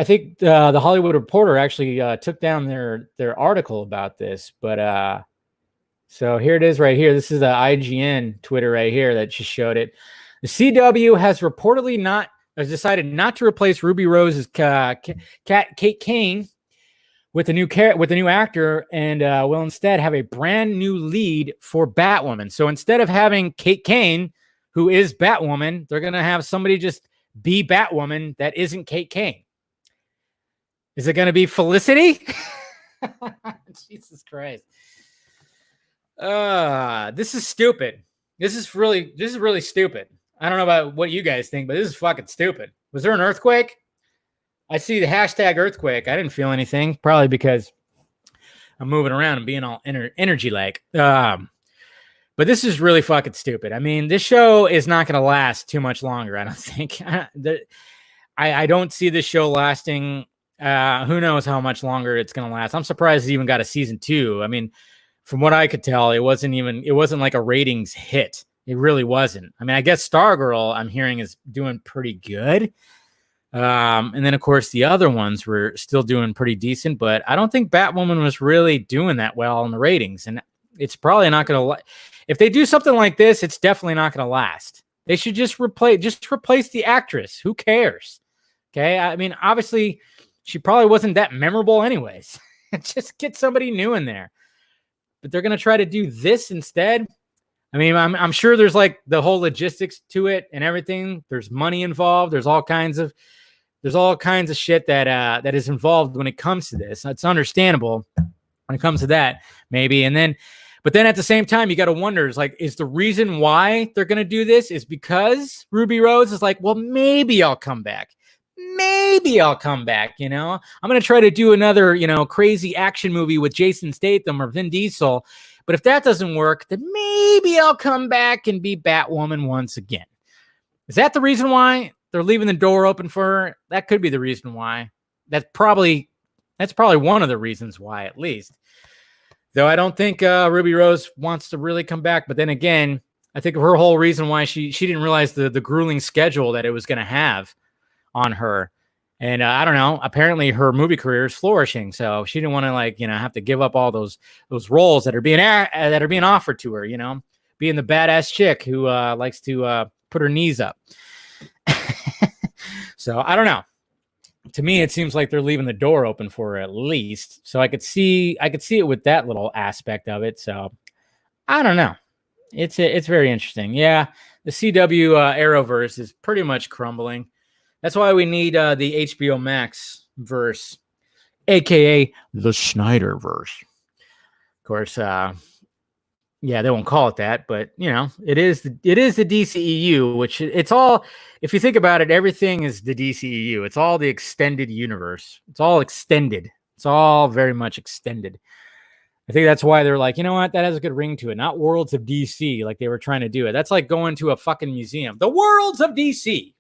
think the Hollywood Reporter actually took down their article about this. But so here it is right here. This is the IGN Twitter right here that just showed it. The CW has reportedly decided not to replace Ruby Rose's Kate Kane with a new actor, and will instead have a brand new lead for Batwoman. So instead of having Kate Kane, who is Batwoman, they're gonna have somebody just be Batwoman that isn't Kate Kane. Is it gonna be Felicity? Jesus Christ! This is stupid. This is really stupid. I don't know about what you guys think, but this is fucking stupid. Was there an earthquake? I see the hashtag earthquake. I didn't feel anything, probably because I'm moving around and being all energy-like. But this is really fucking stupid. I mean, this show is not going to last too much longer, I don't think. I don't see this show lasting. Who knows how much longer it's going to last. I'm surprised it even got a season 2. I mean, from what I could tell, it wasn't like a ratings hit. It really wasn't. I mean, I guess Stargirl, I'm hearing, is doing pretty good. And then, of course, the other ones were still doing pretty decent. But I don't think Batwoman was really doing that well in the ratings. And it's probably not going to... If they do something like this, it's definitely not going to last. They should just replace the actress. Who cares? Okay? I mean, obviously, she probably wasn't that memorable anyways. Just get somebody new in there. But they're going to try to do this instead. I mean, I'm sure there's like the whole logistics to it and everything. There's money involved. There's all kinds of shit that is involved when it comes to this. It's understandable when it comes to that, maybe. But then at the same time, you got to wonder, is the reason why they're going to do this is because Ruby Rose is like, well, maybe I'll come back. Maybe I'll come back, I'm going to try to do another, crazy action movie with Jason Statham or Vin Diesel. But if that doesn't work, then maybe I'll come back and be Batwoman once again. Is that the reason why they're leaving the door open for her? That could be the reason why. That's probably one of the reasons why, at least. Though I don't think Ruby Rose wants to really come back. But then again, I think her whole reason why she didn't realize the grueling schedule that it was going to have on her. And I don't know. Apparently, her movie career is flourishing, so she didn't want to have to give up all those roles that are being offered to her. Being the badass chick who likes to put her knees up. So I don't know. To me, it seems like they're leaving the door open for her at least. So I could see it with that little aspect of it. So I don't know. It's very interesting. Yeah, the CW Arrowverse is pretty much crumbling. That's why we need the HBO Max verse, aka the Snyderverse. Of course, yeah, they won't call it that, but it is the DCEU, which it's all. If you think about it, everything is the DCEU. It's all the extended universe. It's all extended. It's all very much extended. I think that's why they're like, you know what, that has a good ring to it. Not Worlds of DC, like they were trying to do it. That's like going to a fucking museum. The Worlds of DC.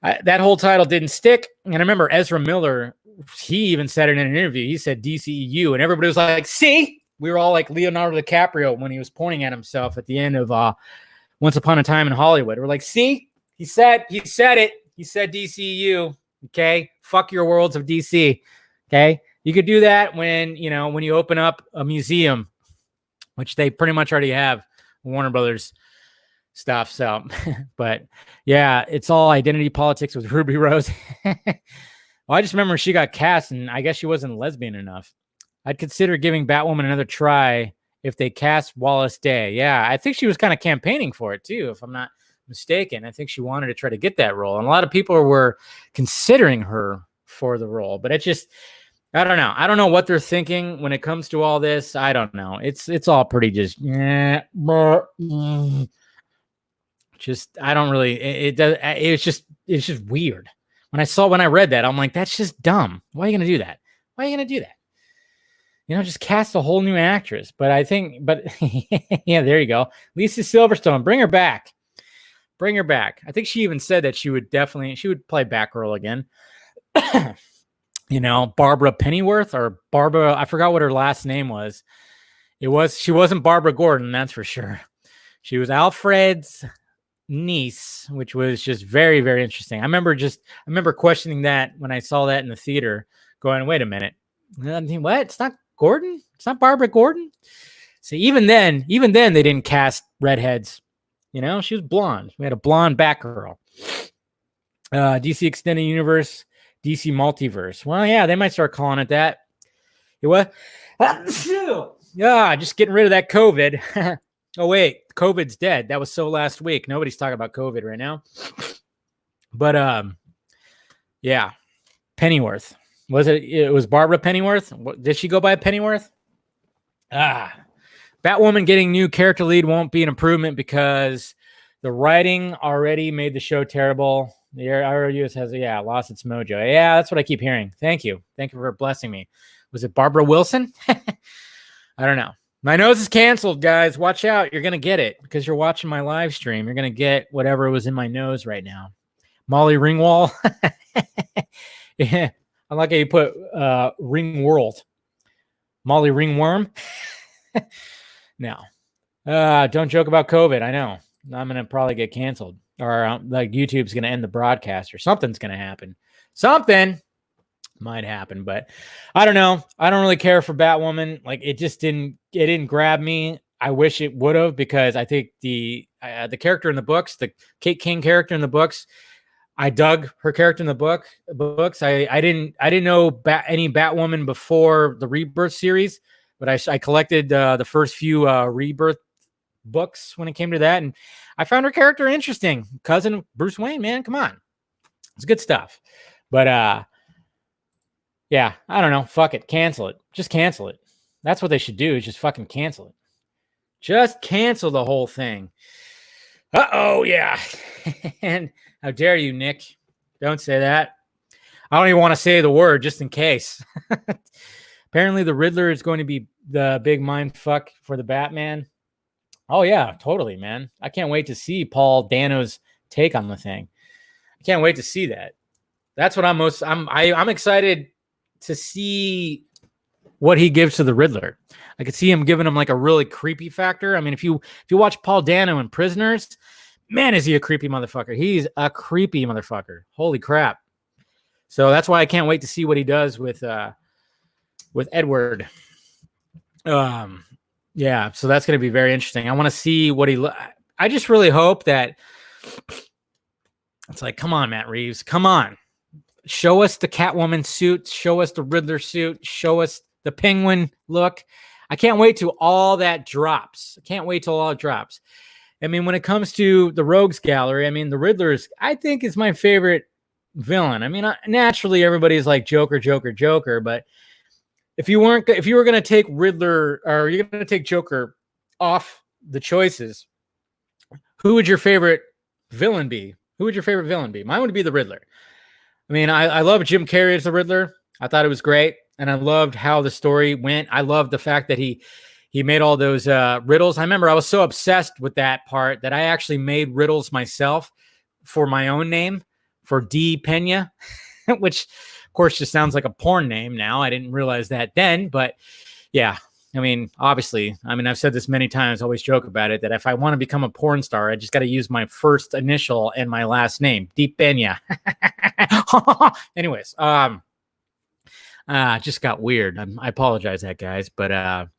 That whole title didn't stick. And I remember Ezra Miller, he even said it in an interview. He said DCEU, and everybody was like, see? We were all like Leonardo DiCaprio when he was pointing at himself at the end of Once Upon a Time in Hollywood. We're like, see? He said it. He said DCEU. Okay? Fuck your Worlds of DC. Okay? You could do that when you open up a museum, which they pretty much already have, Warner Brothers stuff. So, but yeah, it's all identity politics with Ruby Rose. Well, I just remember she got cast, and I guess she wasn't lesbian enough. I'd consider giving Batwoman another try if they cast Wallace Day. Yeah, I think she was kind of campaigning for it too, if I'm not mistaken. I think she wanted to try to get that role, and a lot of people were considering her for the role. But I don't know. I don't know what they're thinking when it comes to all this. I don't know. It's all pretty just I don't really. It's just weird. When I read that, I'm like, that's just dumb. Why are you gonna do that? Why are you gonna do that? Just cast a whole new actress. But yeah, there you go. Lisa Silverstone, bring her back. Bring her back. I think she even said that she would play Batgirl again. Barbara Pennyworth or Barbara, I forgot what her last name was. She wasn't Barbara Gordon, that's for sure. She was Alfred's niece, which was just very, very interesting. I remember questioning that when I saw that in the theater, going, wait a minute. What? It's not Gordon? It's not Barbara Gordon? So even then they didn't cast redheads. She was blonde. We had a blonde Batgirl. DC Extended Universe, DC Multiverse. Well, yeah, they might start calling it that. What? Yeah, just getting rid of that COVID. Oh, wait, COVID's dead. That was so last week. Nobody's talking about COVID right now. But, yeah, Pennyworth. It was Barbara Pennyworth? Did she go by Pennyworth? Batwoman getting new character lead won't be an improvement because the writing already made the show terrible. The ROUS has lost its mojo. Yeah, that's what I keep hearing. Thank you for blessing me. Was it Barbara Wilson? I don't know. My nose is canceled, guys. Watch out. You're going to get it because you're watching my live stream. You're going to get whatever was in my nose right now. Molly Ringwald. Yeah. I like how you put Ring World. Molly Ringworm. No. Don't joke about COVID. I know. I'm going to probably get canceled. Or like YouTube's going to end the broadcast or something's going to happen. Something might happen, but I don't know. I don't really care for Batwoman. Like it didn't grab me. I wish it would have because I think the character in the books, the Kate King character in the books, I dug her character in the books. I didn't know any Batwoman before the Rebirth series, but I collected the first few Rebirth books when it came to that, and I found her character interesting. Cousin of Bruce Wayne, man, come on, it's good stuff. But yeah, I don't know. Fuck it, cancel it. Just cancel it. That's what they should do. Is just fucking cancel it. Just cancel the whole thing. Oh yeah, and how dare you, Nick? Don't say that. I don't even want to say the word just in case. Apparently, the Riddler is going to be the big mind fuck for the Batman. Oh yeah, totally, man. I can't wait to see Paul Dano's take on the thing. I can't wait to see that. That's what I'm excited to see what he gives to the Riddler. I could see him giving him like a really creepy factor. I mean, if you watch Paul Dano in Prisoners, man, is he a creepy motherfucker. He's a creepy motherfucker. Holy crap. So that's why I can't wait to see what he does with Edward. Yeah, so that's going to be very interesting. I want to see what I just really hope that it's like, come on, Matt Reeves, come on. Show us the Catwoman suit, show us the Riddler suit, show us the Penguin look. I can't wait till all that drops. I can't wait till all it drops. I mean, when it comes to the Rogues Gallery, I mean, the Riddler I think is my favorite villain. I mean, naturally everybody's like Joker, Joker, Joker, but if you were going to take Riddler or you're going to take Joker off the choices, who would your favorite villain be? Who would your favorite villain be? Mine would be the Riddler. I mean, I love Jim Carrey as the Riddler. I thought it was great, and I loved how the story went. I loved the fact that he made all those riddles. I remember I was so obsessed with that part that I actually made riddles myself for my own name, for D. Pena, which, of course, just sounds like a porn name now. I didn't realize that then, but yeah. I mean, obviously, I've said this many times, I always joke about it, that if I want to become a porn star, I just got to use my first initial and my last name, D. Pena. Anyways, just got weird. I apologize that, guys. But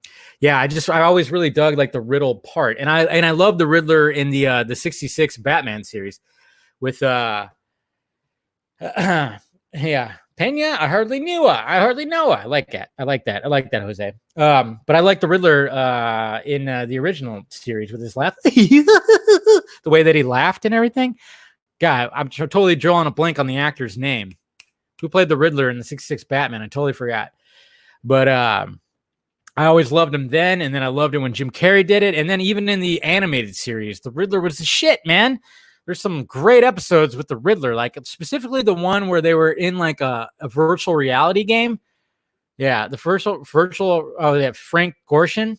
yeah, I always really dug like the riddle part. And I love the Riddler in the 66 Batman series with yeah. Pena, I hardly knew her. I hardly know her. I like that. I like that, Jose. But I like the Riddler in the original series with his laugh. The way that he laughed and everything. God, I'm totally drawing a blank on the actor's name. Who played the Riddler in the 66 Batman? I totally forgot. But I always loved him then, and then I loved it when Jim Carrey did it. And then even in the animated series, the Riddler was the shit, man. There's some great episodes with the Riddler, like specifically the one where they were in like a virtual reality game. Yeah, the virtual. Oh, yeah, Frank Gorshin.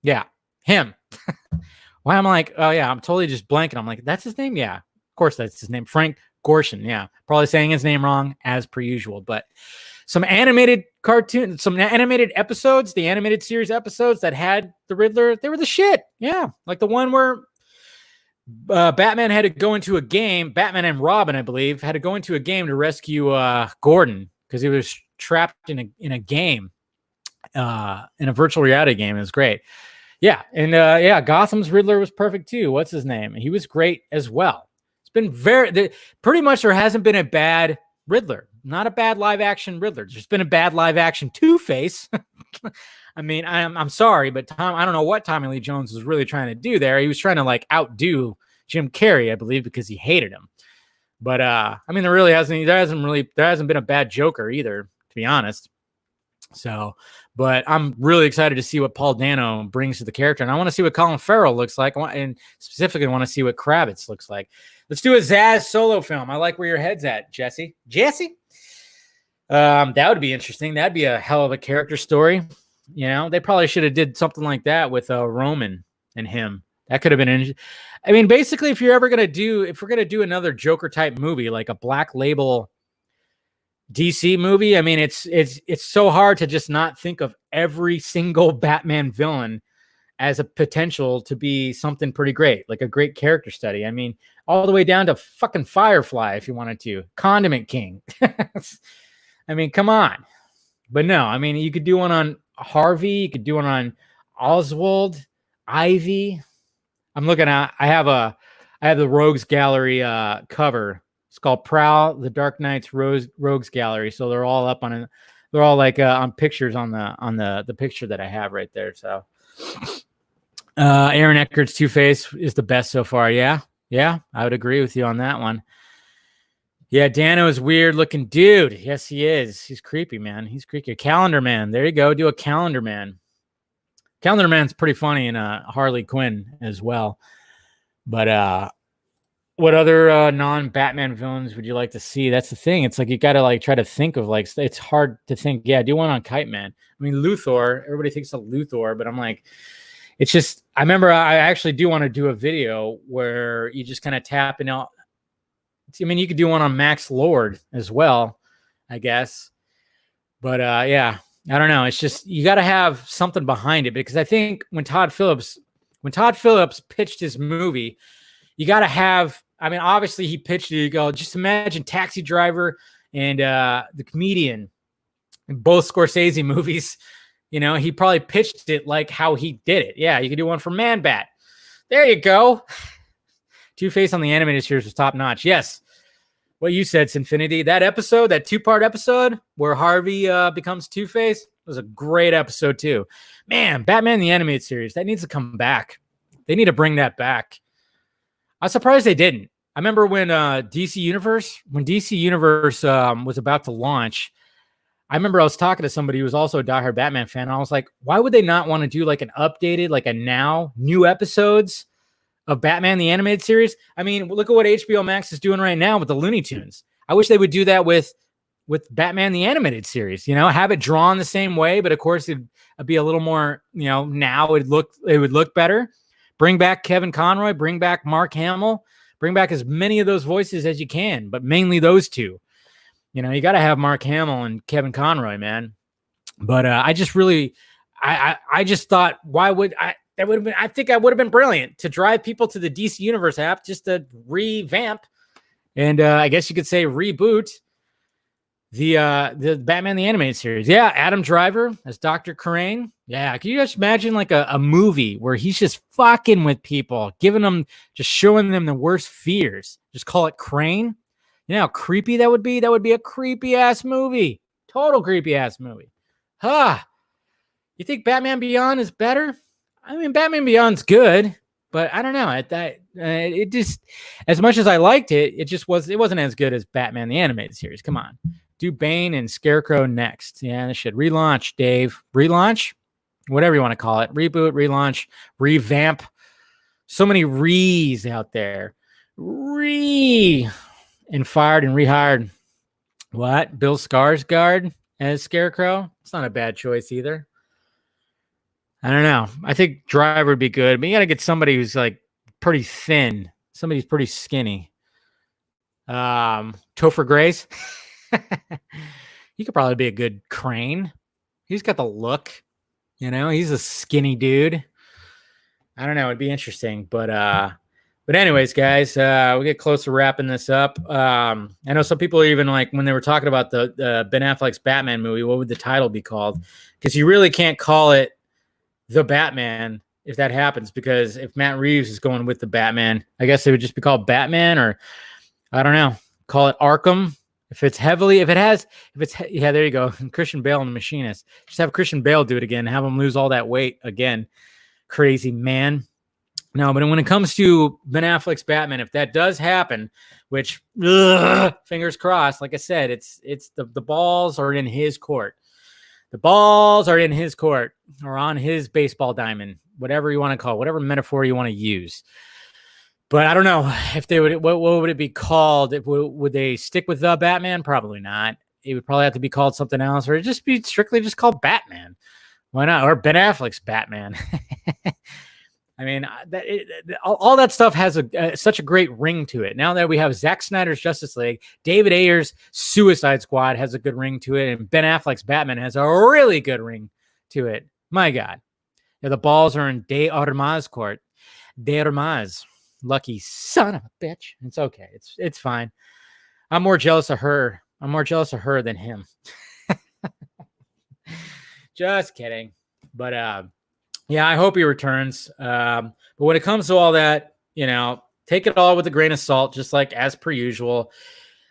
Yeah, him. Why I'm like, oh yeah, I'm totally just blanking. I'm like, that's his name. Yeah, of course that's his name, Frank Gorshin. Yeah, probably saying his name wrong as per usual. But some animated cartoon, some animated episodes, the animated series episodes that had the Riddler, they were the shit. Yeah, like the one where Batman had to go into a game. Batman and Robin, I believe, had to go into a game to rescue Gordon because he was trapped in a game, in a virtual reality game. It was great. Yeah, and yeah, Gotham's Riddler was perfect too. What's his name? He was great as well. It's been pretty much there hasn't been a bad Riddler, not a bad live action Riddler. There's been a bad live action Two-Face. I mean, I'm sorry, but I don't know what Tommy Lee Jones was really trying to do there. He was trying to like outdo Jim Carrey, I believe, because he hated him. But I mean, there hasn't been a bad Joker either, to be honest. So, but I'm really excited to see what Paul Dano brings to the character, and I want to see what Colin Farrell looks like, and specifically want to see what Kravitz looks like. Let's do a Zaz solo film. I like where your head's at, Jesse. That would be interesting. That'd be a hell of a character story. You know, they probably should have did something like that with Roman and him. That could have been. I mean, basically, if we're gonna do another Joker type movie, like a Black Label DC movie, I mean, it's so hard to just not think of every single Batman villain as a potential to be something pretty great, like a great character study. I mean, all the way down to fucking Firefly, if you wanted to, Condiment King. I mean, come on. But no, I mean, you could do one on Harvey. You could do one on Oswald, Ivy. I'm looking at. I have the Rogues Gallery cover. It's called Prowl: The Dark Knight's Rogues Gallery. So they're all up on it. They're all like on pictures on the picture that I have right there. So Aaron Eckert's Two-Face is the best so far. Yeah, I would agree with you on that one. Yeah, Dano is weird looking dude. Yes, he is. He's creepy, man. He's creepy. Calendar Man. There you go. Do a Calendar Man. Calendar Man's pretty funny in Harley Quinn as well. But what other non-Batman villains would you like to see? That's the thing. It's like you got to like try to think of like it's hard to think. Yeah, do one on Kite Man. I mean, Luthor. Everybody thinks of Luthor, but I'm like, it's just. I remember I actually do want to do a video where you just kind of tap in out. I mean, you could do one on Max Lord as well, I guess. But yeah, I don't know. It's just you got to have something behind it because I think when Todd Phillips pitched his movie, you got to have. I mean, obviously he pitched it. You go, just imagine Taxi Driver and the Comedian, in both Scorsese movies. You know, he probably pitched it like how he did it. Yeah, you could do one for Man Bat. There you go. Two-Face on the animated series was top notch. Yes. What you said, Sinfinity. That episode, that 2-part episode where Harvey becomes Two-Face was a great episode too. Man, Batman the animated series, that needs to come back. They need to bring that back. I'm surprised they didn't. I remember when DC Universe was about to launch, I remember I was talking to somebody who was also a diehard Batman fan. And I was like, why would they not want to do like an updated, like a new episodes of Batman the animated series? I mean, look at what HBO Max is doing right now with the Looney Tunes. I wish they would do that with Batman the animated series, you know, have it drawn the same way, but of course it'd be a little more, you know, now it would look better. Bring back Kevin Conroy, bring back Mark Hamill, bring back as many of those voices as you can, but mainly those two. You know, you got to have Mark Hamill and Kevin Conroy, man. But I just thought, why would I? That would have been. I think I would have been brilliant to drive people to the DC Universe app just to revamp, and I guess you could say reboot the Batman the animated series. Yeah, Adam Driver as Dr. Crane. Yeah, can you just imagine like a movie where he's just fucking with people, just showing them the worst fears. Just call it Crane. You know how creepy that would be? That would be a creepy ass movie. Total creepy ass movie. Huh. You think Batman Beyond is better? I mean, Batman Beyond's good, but I don't know. It just, as much as I liked it, it wasn't as good as Batman the animated series. Come on. Do Bane and Scarecrow next. Yeah, this should relaunch, Dave. Relaunch? Whatever you want to call it. Reboot, relaunch, revamp. So many re's out there. And fired and rehired. What? Bill Skarsgård as Scarecrow? It's not a bad choice either. I don't know. I think Driver would be good, but you got to get somebody who's like pretty thin. Somebody who's pretty skinny. Topher Grace. He could probably be a good Crane. He's got the look. You know, he's a skinny dude. I don't know. It'd be interesting, but anyways, guys, we get close to wrapping this up. I know some people are even like when they were talking about the Ben Affleck's Batman movie, what would the title be called? Because you really can't call it The Batman if that happens, because if Matt Reeves is going with the Batman, I guess it would just be called Batman, or I don't know, call it Arkham. Yeah, there you go. Christian Bale and the Machinist. Just have Christian Bale do it again, have him lose all that weight again. Crazy man. No, but when it comes to Ben Affleck's Batman, if that does happen, which fingers crossed, like I said, it's the balls are in his court. The balls are in his court or on his baseball diamond, whatever you want to call it, whatever metaphor you want to use. But I don't know if they would. What would it be called? Would they stick with the Batman? Probably not. It would probably have to be called something else, or just be strictly just called Batman. Why not? Or Ben Affleck's Batman. I mean, all that stuff has such a great ring to it. Now that we have Zack Snyder's Justice League, David Ayer's Suicide Squad has a good ring to it, and Ben Affleck's Batman has a really good ring to it. My God. Yeah, the balls are in De Armas court. De Armas. Lucky son of a bitch. It's okay. It's fine. I'm more jealous of her. I'm more jealous of her than him. Just kidding. But yeah, I hope he returns. But when it comes to all that, you know, take it all with a grain of salt, just like as per usual.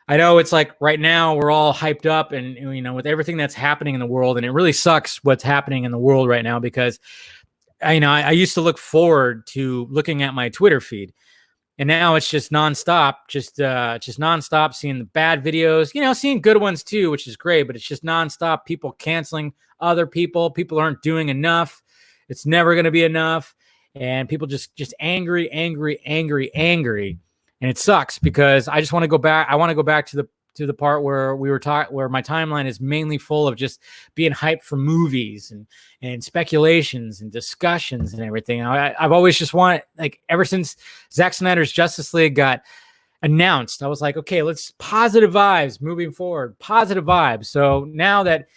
I know it's like right now we're all hyped up and, you know, with everything that's happening in the world, and it really sucks what's happening in the world right now because I used to look forward to looking at my Twitter feed, and now it's just nonstop, just nonstop seeing the bad videos, seeing good ones too, which is great, but it's just nonstop people canceling other people. People aren't doing enough. It's never going to be enough. And people just angry. And it sucks because I just want to go back. I want to go back to the part where we were where my timeline is mainly full of just being hyped for movies and speculations and discussions and everything. I've always just wanted, like, ever since Zack Snyder's Justice League got announced, I was like, okay, let's positive vibes moving forward, positive vibes. So now that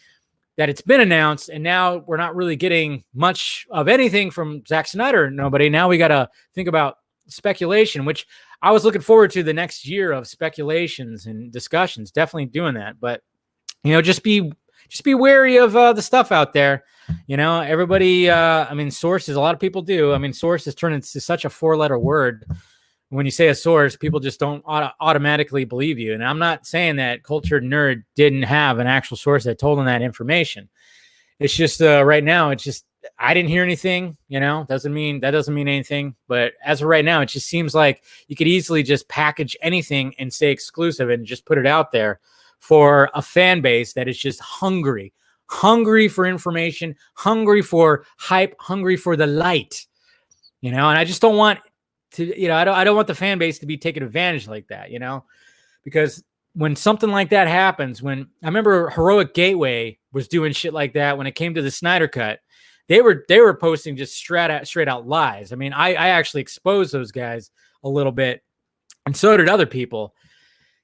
it's been announced and now we're not really getting much of anything from Zack Snyder, nobody, now we got to think about speculation, which I was looking forward to the next year of speculations and discussions, definitely doing that. But, just be wary of the stuff out there. Everybody, sources, a lot of people do. Sources turn into such a 4-letter word. When you say a source, people just don't automatically believe you. And I'm not saying that Cultured Nerd didn't have an actual source that told him that information. It's just right now, it's just, I didn't hear anything, that doesn't mean anything. But as of right now, it just seems like you could easily just package anything and say exclusive and just put it out there for a fan base that is just hungry for information, hungry for hype, hungry for the light, and I just don't want to, I don't want the fan base to be taken advantage like that, because when something like that happens, when I remember Heroic Gateway was doing shit like that when it came to the Snyder Cut, they were posting just straight out lies. I actually exposed those guys a little bit, and so did other people,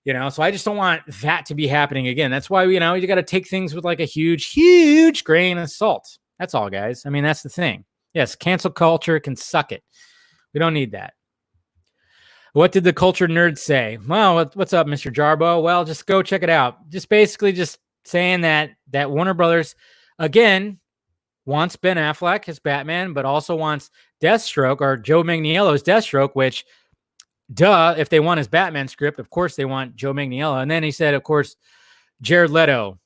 so I just don't want that to be happening again. That's why, you got to take things with like a huge grain of salt. That's all, guys. That's the thing. Yes, cancel culture can suck it. We don't need that. What did the Cultured Nerd say? Well, what's up, Mr. Jarbo? Well, just go check it out. Just basically just saying that Warner Brothers, again, wants Ben Affleck as Batman, but also wants Deathstroke, or Joe Manganiello's Deathstroke, which, duh, if they want his Batman script, of course they want Joe Manganiello. And then he said, of course, Jared Leto,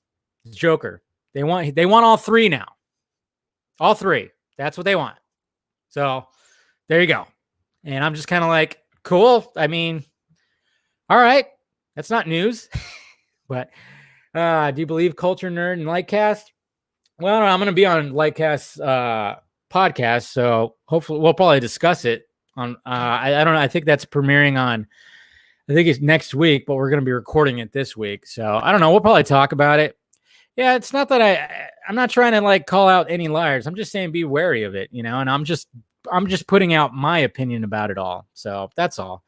Joker. They want all three now. All three. That's what they want. So there you go. And I'm just kind of like, cool. All right. That's not news. But do you believe Culture Nerd and Lightcast? Well, I'm going to be on Lightcast's podcast, so hopefully we'll probably discuss it on. I don't know. I think that's premiering on. I think it's next week, but we're going to be recording it this week. So I don't know. We'll probably talk about it. Yeah, it's not that I'm not trying to like call out any liars. I'm just saying be wary of it, and I'm just putting out my opinion about it all. So that's all.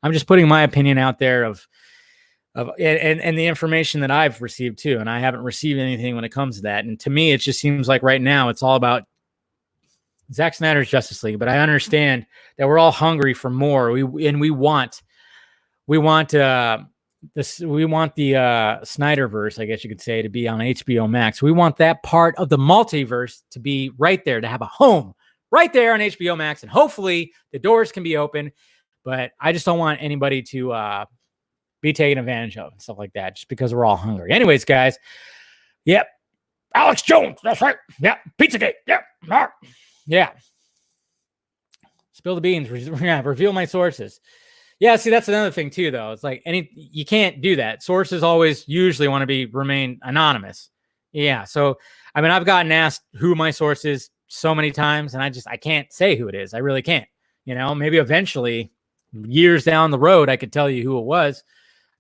I'm just putting my opinion out there of and the information that I've received too. And I haven't received anything when it comes to that. And to me, it just seems like right now it's all about Zack Snyder's Justice League. But I understand that we're all hungry for more. We want the Snyderverse, I guess you could say, to be on HBO Max. We want that part of the multiverse to be right there, to have a home right there on HBO Max. And hopefully the doors can be open, but I just don't want anybody to be taken advantage of and stuff like that, just because we're all hungry. Anyways, guys. Yep. Alex Jones. That's right. Yeah. Pizzagate. Yep. Yeah. Spill the beans. Reveal my sources. Yeah. See, that's another thing too, though. It's like you can't do that. Sources always usually want to remain anonymous. Yeah. So, I've gotten asked who my source is so many times, and I can't say who it is. I really can't. Maybe eventually, years down the road, I could tell you who it was.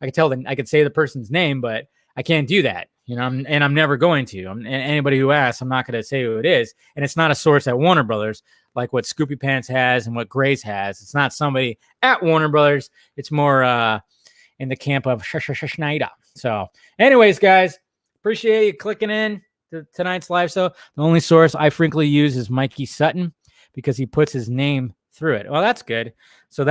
I could say the person's name, but I can't do that, and I'm never going to. And anybody who asks, I'm not going to say who it is. And it's not a source at Warner Brothers, like what Scoopy Pants has and what Grace has. It's not somebody at Warner Brothers. It's more in the camp of Schneider. So anyways, guys, appreciate you clicking in to tonight's live show. The only source I frequently use is Mikey Sutton because he puts his name through it. Well, that's good. So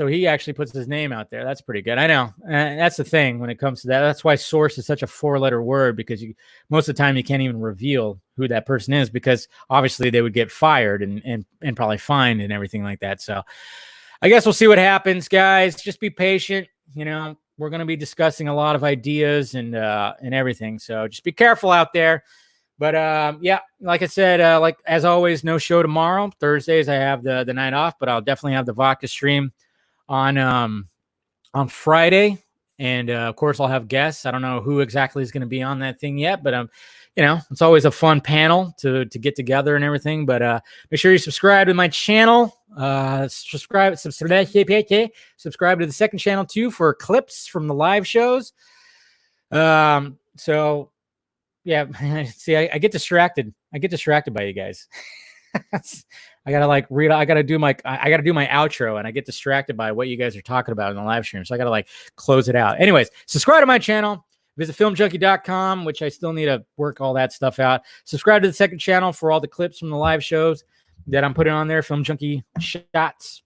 he actually puts his name out there. That's pretty good. I know. That's the thing when it comes to that. That's why source is such a 4-letter word, because most of the time you can't even reveal who that person is, because obviously they would get fired and probably fined and everything like that. So I guess we'll see what happens, guys. Just be patient. We're going to be discussing a lot of ideas and everything. So just be careful out there. But yeah, like I said, like as always, no show tomorrow. Thursdays I have the night off, but I'll definitely have the vodka stream on Friday. And of course, I'll have guests. I don't know who exactly is going to be on that thing yet, but you know, it's always a fun panel to get together and everything. But make sure you subscribe to my channel. Subscribe to the second channel too for clips from the live shows. So yeah, see, I get distracted. I get distracted by you guys. I gotta like read. I gotta do my outro, and I get distracted by what you guys are talking about in the live stream. So I gotta like close it out. Anyways, subscribe to my channel. Visit filmjunkie.com, which I still need to work all that stuff out. Subscribe to the second channel for all the clips from the live shows that I'm putting on there. Film Junkie Shots,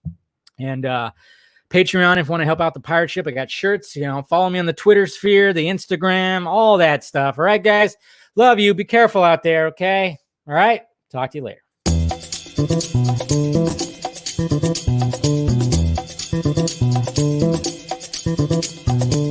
and Patreon if you want to help out the pirate ship. I got shirts. You know, follow me on the Twitter sphere, the Instagram, all that stuff. All right, guys, love you. Be careful out there. Okay. All right. Talk to you later. Thank you.